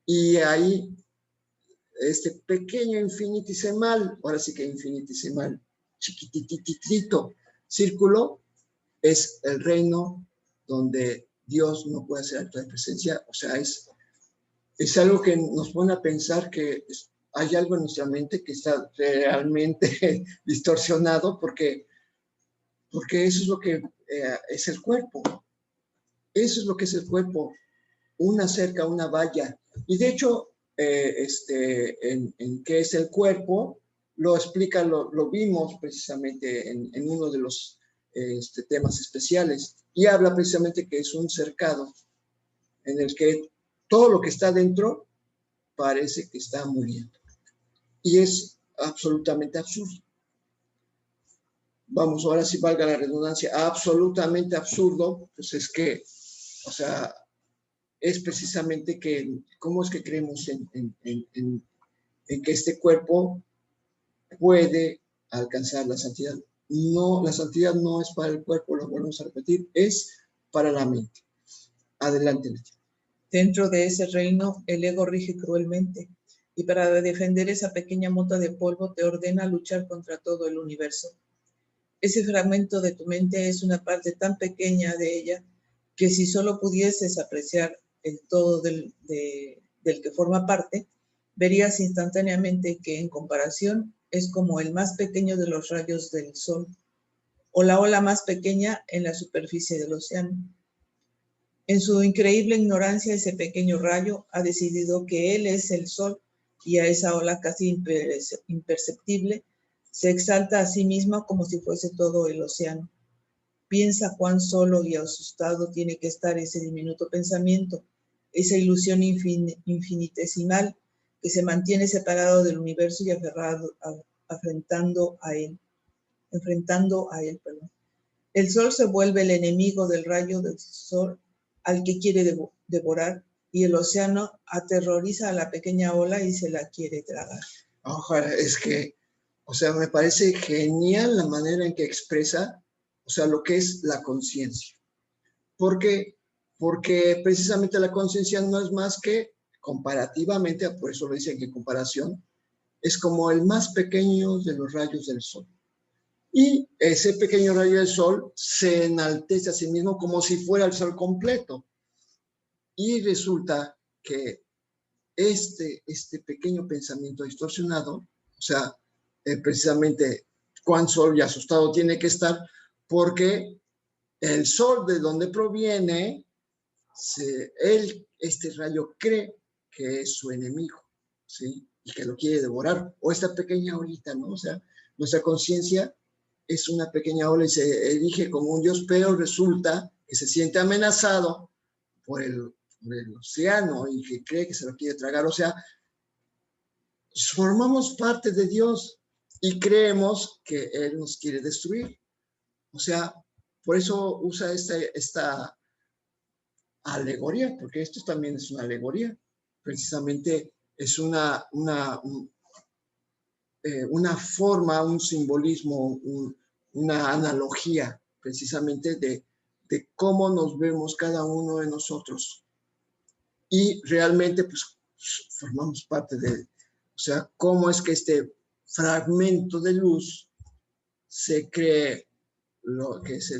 Y ahí, este pequeño infinitesimal, ahora sí que infinitesimal, chiquitititito círculo, es el reino donde Dios no puede hacer acto de presencia. O sea, es algo que nos pone a pensar que hay algo en nuestra mente que está realmente distorsionado, porque eso es lo que es el cuerpo. Eso es lo que es el cuerpo. Una cerca, una valla. Y de hecho, en qué es el cuerpo, lo explica, lo vimos precisamente en uno de los temas especiales, y habla precisamente que es un cercado en el que todo lo que está dentro parece que está muriendo. Y es absolutamente absurdo. Vamos, ahora sí valga la redundancia, absolutamente absurdo, pues es que, o sea, es precisamente que, ¿cómo es que creemos en que este cuerpo puede alcanzar la santidad? No, la santidad no es para el cuerpo, lo volvemos a repetir, es para la mente. Adelante, Leti. Dentro de ese reino, el ego rige cruelmente, y para defender esa pequeña mota de polvo te ordena luchar contra todo el universo. Ese fragmento de tu mente es una parte tan pequeña de ella que si solo pudieses apreciar el todo del que forma parte, verías instantáneamente que en comparación es como el más pequeño de los rayos del sol o la ola más pequeña en la superficie del océano. En su increíble ignorancia, ese pequeño rayo ha decidido que él es el sol y a esa ola casi imperceptible se exalta a sí misma como si fuese todo el océano. Piensa cuán solo y asustado tiene que estar ese diminuto pensamiento, esa ilusión infinitesimal que se mantiene separado del universo y afrentando a él. enfrentando a él, perdón. El sol se vuelve el enemigo del rayo del sol al que quiere devorar, y el océano aterroriza a la pequeña ola y se la quiere tragar. Ojalá, es que, o sea, me parece genial la manera en que expresa, o sea, lo que es la conciencia. ¿Por qué? Porque precisamente la conciencia no es más que comparativamente, por eso lo dicen que en comparación, es como el más pequeño de los rayos del sol. Y ese pequeño rayo del sol se enaltece a sí mismo como si fuera el sol completo. Y resulta que este pequeño pensamiento distorsionado, o sea, precisamente cuán sol y asustado tiene que estar, porque el sol de donde proviene, este rayo cree que es su enemigo, ¿sí? Y que lo quiere devorar. O esta pequeña olita, ¿no? O sea, nuestra conciencia es una pequeña ola y se erige como un Dios, pero resulta que se siente amenazado por el océano y que cree que se lo quiere tragar. O sea, formamos parte de Dios y creemos que Él nos quiere destruir. O sea, por eso usa esta alegoría, porque esto también es una alegoría. Precisamente es una forma, un simbolismo, una analogía, precisamente de cómo nos vemos cada uno de nosotros. Y realmente, pues, formamos parte de, o sea, cómo es que este fragmento de luz se cree lo que es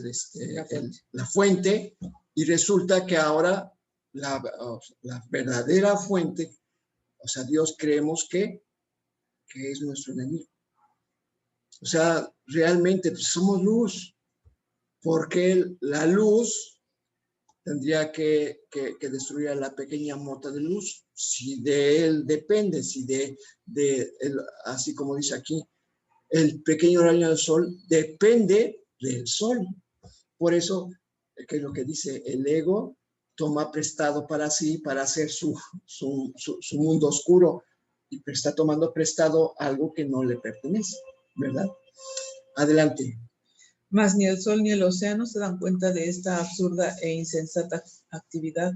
la fuente, y resulta que ahora la verdadera fuente, o sea, Dios creemos que es nuestro enemigo. O sea, realmente pues, somos luz, porque la luz tendría que destruir a la pequeña mota de luz, si de él depende, si de él, así como dice aquí, el pequeño rayo del sol depende del sol. Por eso, que es lo que dice, el ego toma prestado para sí, para hacer su mundo oscuro, y está tomando prestado algo que no le pertenece, ¿verdad? Adelante. Mas ni el sol ni el océano se dan cuenta de esta absurda e insensata actividad.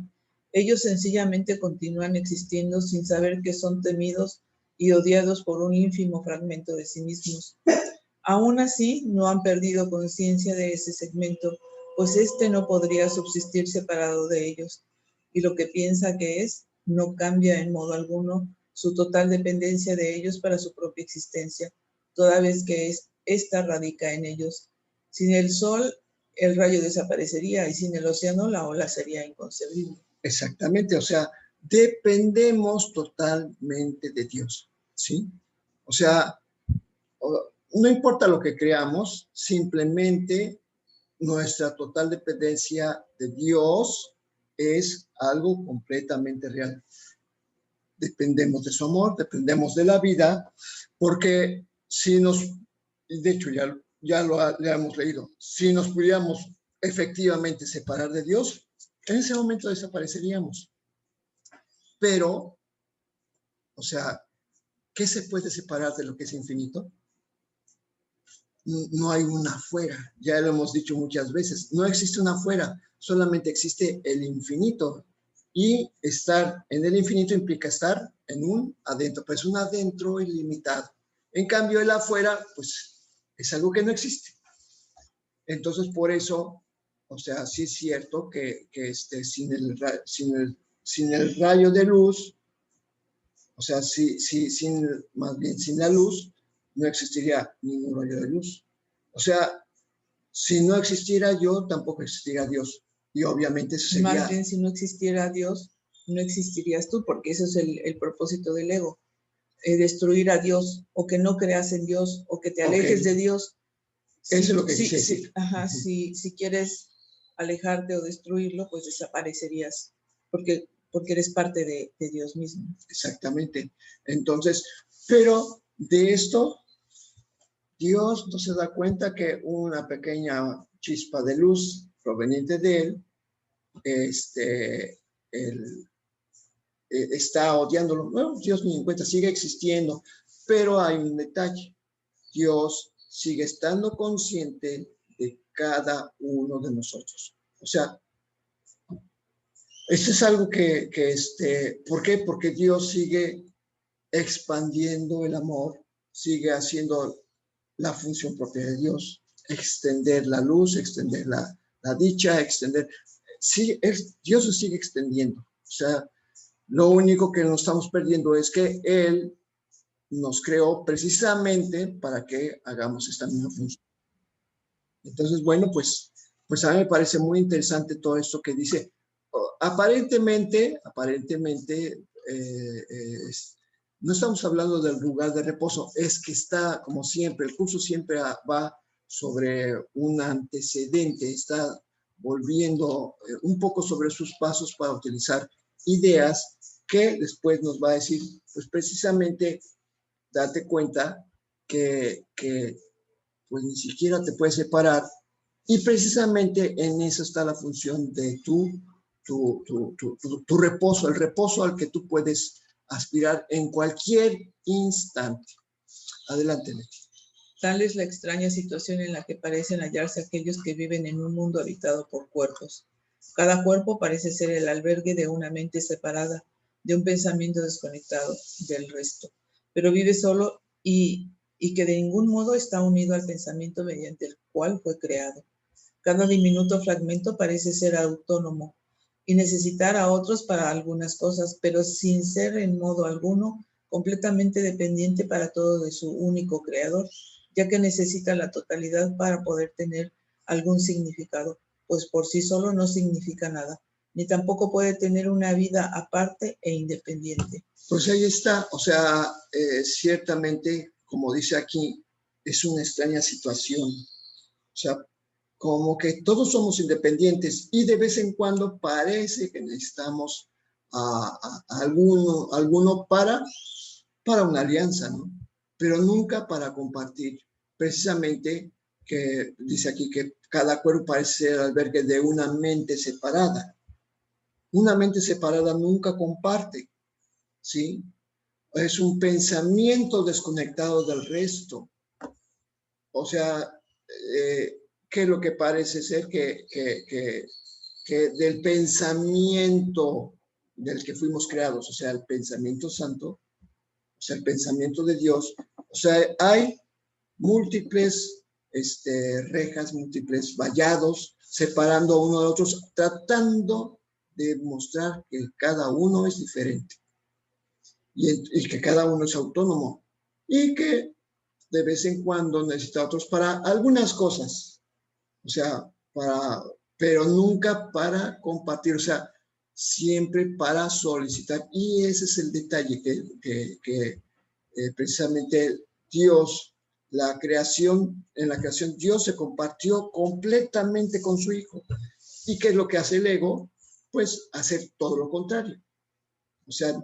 Ellos sencillamente continúan existiendo sin saber que son temidos y odiados por un ínfimo fragmento de sí mismos. Aún así, no han perdido conciencia de ese segmento, pues éste no podría subsistir separado de ellos, y lo que piensa que es, no cambia en modo alguno su total dependencia de ellos para su propia existencia, toda vez que esta radica en ellos. Sin el sol, el rayo desaparecería, y sin el océano, la ola sería inconcebible. Exactamente, o sea, dependemos totalmente de Dios, ¿sí? O sea, no importa lo que creamos, simplemente nuestra total dependencia de Dios es algo completamente real. Dependemos de su amor, dependemos de la vida, porque si nos, de hecho ya lo hemos leído, si nos pudiéramos efectivamente separar de Dios, en ese momento desapareceríamos. Pero, o sea, ¿qué se puede separar de lo que es infinito? No hay una afuera, ya lo hemos dicho muchas veces, no existe una afuera, solamente existe el infinito, y estar en el infinito implica estar en un adentro, pues un adentro ilimitado. En cambio, el afuera, pues es algo que no existe. Entonces, por eso, o sea, sí es cierto que sin el rayo de luz, o sea, más bien sin la luz, no existiría ningún rayo de luz. O sea, si no existiera yo, tampoco existiría Dios. Y obviamente eso sería... Más bien, si no existiera Dios, no existirías tú, porque ese es el propósito del ego. Destruir a Dios, o que no creas en Dios, o que te alejes de Dios. Eso es lo que quise decir. Si quieres alejarte o destruirlo, pues desaparecerías, porque eres parte de Dios mismo. Exactamente. Entonces, pero de esto, Dios no se da cuenta que una pequeña chispa de luz proveniente de él, está odiándolo. Bueno, Dios ni en cuenta, sigue existiendo, pero hay un detalle. Dios sigue estando consciente de cada uno de nosotros. O sea, esto es algo ¿por qué? Porque Dios sigue expandiendo el amor, sigue haciendo la función propia de Dios, extender la luz, extender la dicha, extender. Sí, Dios se sigue extendiendo. O sea, lo único que nos estamos perdiendo es que Él nos creó precisamente para que hagamos esta misma función. Entonces, bueno, pues a mí me parece muy interesante todo esto que dice. Aparentemente, no estamos hablando del lugar de reposo, es que está, como siempre, el curso siempre va sobre un antecedente, está volviendo un poco sobre sus pasos para utilizar ideas que después nos va a decir, pues precisamente, date cuenta que pues ni siquiera te puedes separar, y precisamente en eso está la función de tu reposo, el reposo al que tú puedes aspirar en cualquier instante. Adelante, Leti. Tal es la extraña situación en la que parecen hallarse aquellos que viven en un mundo habitado por cuerpos. Cada cuerpo parece ser el albergue de una mente separada, de un pensamiento desconectado del resto, pero vive solo y que de ningún modo está unido al pensamiento mediante el cual fue creado. Cada diminuto fragmento parece ser autónomo y necesitar a otros para algunas cosas, pero sin ser en modo alguno completamente dependiente para todo de su único creador, ya que necesita la totalidad para poder tener algún significado, pues por sí solo no significa nada, ni tampoco puede tener una vida aparte e independiente. Pues ahí está, o sea, ciertamente, como dice aquí, es una extraña situación. O sea, como que todos somos independientes y de vez en cuando parece que necesitamos a alguno para una alianza, ¿no? Pero nunca para compartir. Precisamente que dice aquí que cada cuerpo parece ser el albergue de una mente separada. Una mente separada nunca comparte, ¿sí? Es un pensamiento desconectado del resto. O sea, ¿qué es lo que parece ser? Que del pensamiento del que fuimos creados, o sea, el pensamiento santo, o sea, el pensamiento de Dios, o sea, hay múltiples rejas, múltiples vallados, separando uno de otros, tratando de mostrar que cada uno es diferente y que cada uno es autónomo y que de vez en cuando necesita otros para algunas cosas, o sea, pero nunca para compartir, o sea, siempre para solicitar. Y ese es el detalle que precisamente Dios, en la creación, Dios se compartió completamente con su Hijo. ¿Y qué es lo que hace el ego? Pues hacer todo lo contrario. O sea,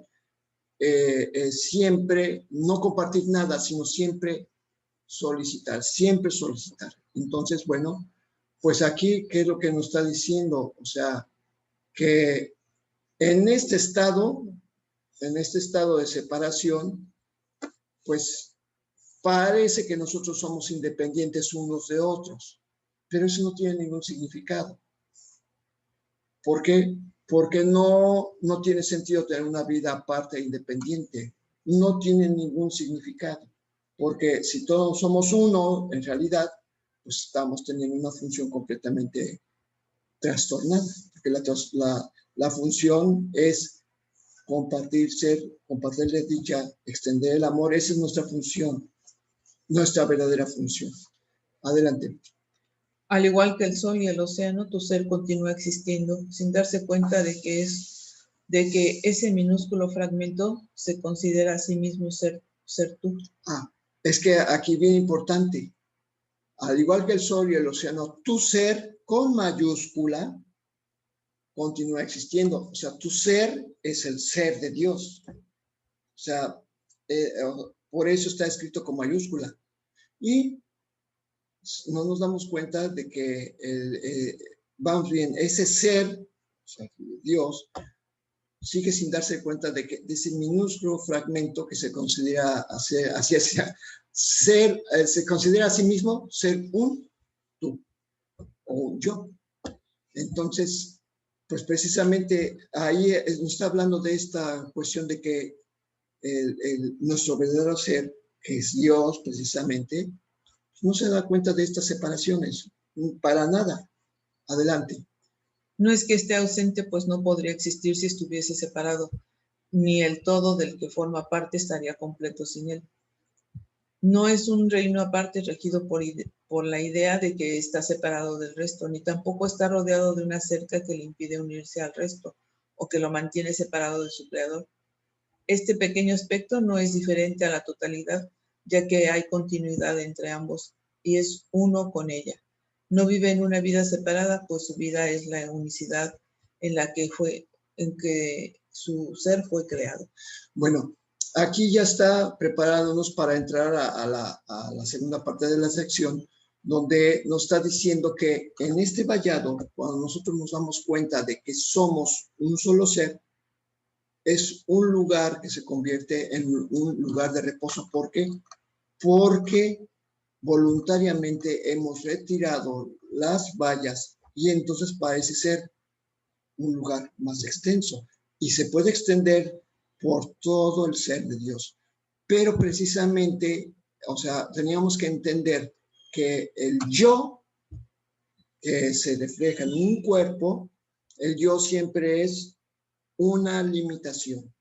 siempre no compartir nada, sino siempre solicitar, siempre solicitar. Entonces, bueno, pues aquí, ¿qué es lo que nos está diciendo? O sea, que en este estado de separación, pues parece que nosotros somos independientes unos de otros, pero eso no tiene ningún significado. ¿Por qué? Porque no tiene sentido tener una vida aparte e independiente. No tiene ningún significado. Porque si todos somos uno, en realidad, pues estamos teniendo una función completamente trastornada. Porque la función es compartir la dicha, extender el amor. Esa es nuestra función, nuestra verdadera función. Adelante. Al igual que el sol y el océano, tu ser continúa existiendo sin darse cuenta de que ese minúsculo fragmento se considera a sí mismo ser tú. Es que aquí bien importante. Al igual que el sol y el océano, tu ser con mayúscula continúa existiendo. O sea, tu ser es el ser de Dios. O sea, por eso está escrito con mayúscula. Y no nos damos cuenta de que vamos bien, ese ser, o sea, Dios, sigue sin darse cuenta de que de ese minúsculo fragmento que se considera se considera a sí mismo ser un tú o un yo. Entonces, pues precisamente ahí nos está hablando de esta cuestión de que nuestro verdadero ser, que es Dios precisamente, no se da cuenta de estas separaciones, para nada. Adelante. No es que esté ausente, pues no podría existir si estuviese separado, ni el todo del que forma parte estaría completo sin él. No es un reino aparte regido por la idea de que está separado del resto, ni tampoco está rodeado de una cerca que le impide unirse al resto o que lo mantiene separado de su creador. Este pequeño aspecto no es diferente a la totalidad, ya que hay continuidad entre ambos y es uno con ella. No vive en una vida separada, pues su vida es la unicidad en que su ser fue creado. Bueno, aquí ya está preparándonos para entrar a la segunda parte de la sección, donde nos está diciendo que en este vallado, cuando nosotros nos damos cuenta de que somos un solo ser, es un lugar que se convierte en un lugar de reposo. ¿Por qué? Porque voluntariamente hemos retirado las vallas y entonces parece ser un lugar más extenso y se puede extender por todo el ser de Dios. Pero precisamente, o sea, teníamos que entender que el yo que se refleja en un cuerpo, el yo siempre es una limitación.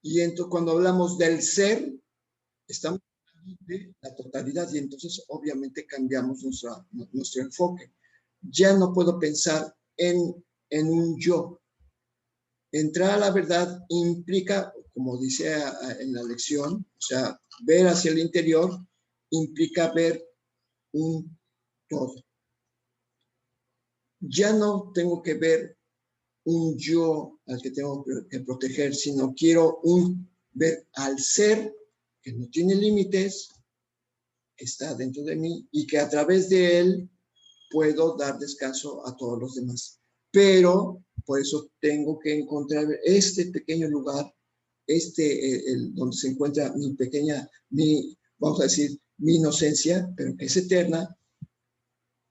Y entonces cuando hablamos del ser, estamos hablando de la totalidad y entonces obviamente cambiamos nuestro enfoque. Ya no puedo pensar en un yo. Entrar a la verdad implica, como dice en la lección, o sea, ver hacia el interior implica ver un todo. Ya no tengo que ver un yo al que tengo que proteger, sino quiero ver al ser que no tiene límites, que está dentro de mí y que a través de él puedo dar descanso a todos los demás. Pero por eso tengo que encontrar este pequeño lugar, donde se encuentra vamos a decir, mi inocencia, pero que es eterna.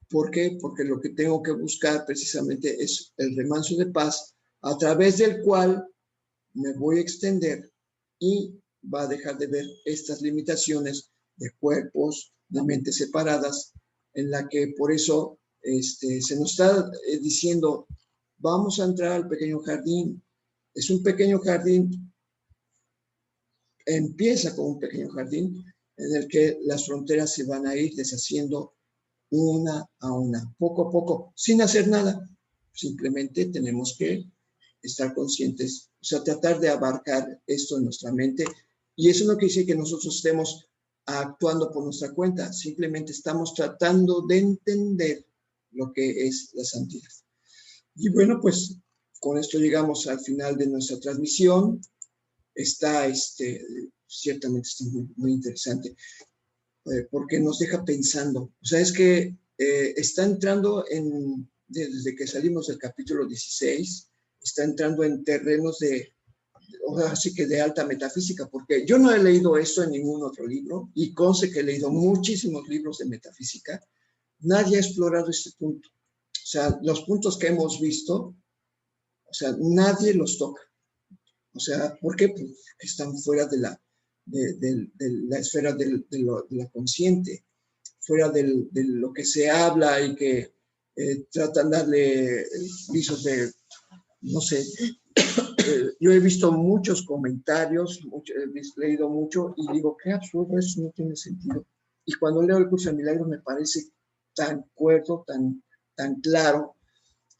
¿Por qué? Porque lo que tengo que buscar precisamente es el remanso de paz, a través del cual me voy a extender y va a dejar de ver estas limitaciones de cuerpos, de mentes separadas, en la que por eso se nos está diciendo, vamos a entrar al pequeño jardín. Es un pequeño jardín, empieza con un pequeño jardín en el que las fronteras se van a ir deshaciendo una a una, poco a poco, sin hacer nada. Simplemente tenemos que estar conscientes, o sea, tratar de abarcar esto en nuestra mente. Y eso no quiere decir que nosotros estemos actuando por nuestra cuenta, simplemente estamos tratando de entender lo que es la santidad. Y bueno, pues con esto llegamos al final de nuestra transmisión. Ciertamente está muy, muy interesante, porque nos deja pensando. O sea, es que está entrando desde que salimos del capítulo 16, está entrando en terrenos así que de alta metafísica, porque yo no he leído esto en ningún otro libro, y conste que he leído muchísimos libros de metafísica. Nadie ha explorado este punto. O sea, los puntos que hemos visto, o sea, nadie los toca. O sea, ¿por qué? Pues están fuera de la esfera de la consciente, fuera de lo que se habla y que tratan de darle visos de, no sé, yo he visto muchos comentarios, he leído mucho y digo, qué absurdo, eso no tiene sentido. Y cuando leo el curso de milagros me parece tan cuerdo, tan claro.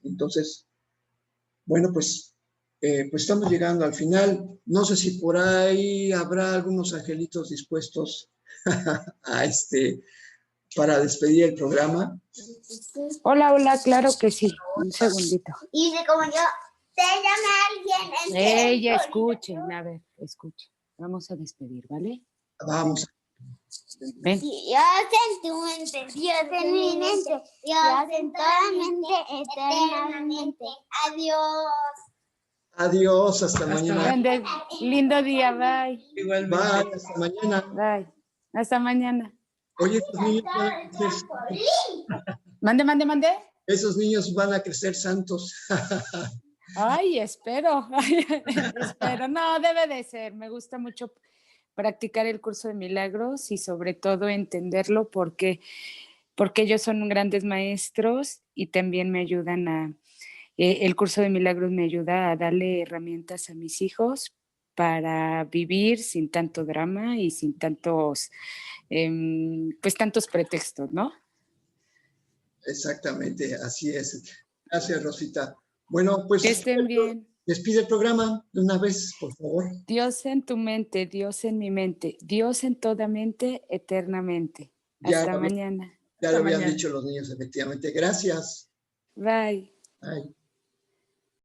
Entonces, bueno, pues estamos llegando al final. No sé si por ahí habrá algunos angelitos dispuestos para despedir el programa. Hola, claro que sí. Un segundito. Y como yo, te llama alguien. Ya escuchen, a ver, escuchen. Vamos a despedir, ¿vale? Vamos. Ven. Dios en tu mente, Dios en mi mente, Dios en toda mente, eternamente. Adiós. Adiós, hasta Hasta mañana. Lindo día, bye. Igualmente. Bye, hasta mañana. Bye. Hasta mañana. Oye, estos niños van a crecer, Mande. esos niños van a crecer santos. Ay, espero. Espero. No, debe de ser. Me gusta mucho practicar el curso de milagros y sobre todo entenderlo porque ellos son grandes maestros y también me ayudan el curso de milagros me ayuda a darle herramientas a mis hijos para vivir sin tanto drama y sin tantos, pues tantos pretextos, ¿no? Exactamente, así es. Gracias, Rosita. Bueno, pues Que estén bien. despide el programa de una vez, por favor. Dios en tu mente, Dios en mi mente, Dios en toda mente, eternamente. Hasta mañana. Ya Hasta lo habían mañana. dicho los niños, efectivamente. Gracias. Bye. Bye.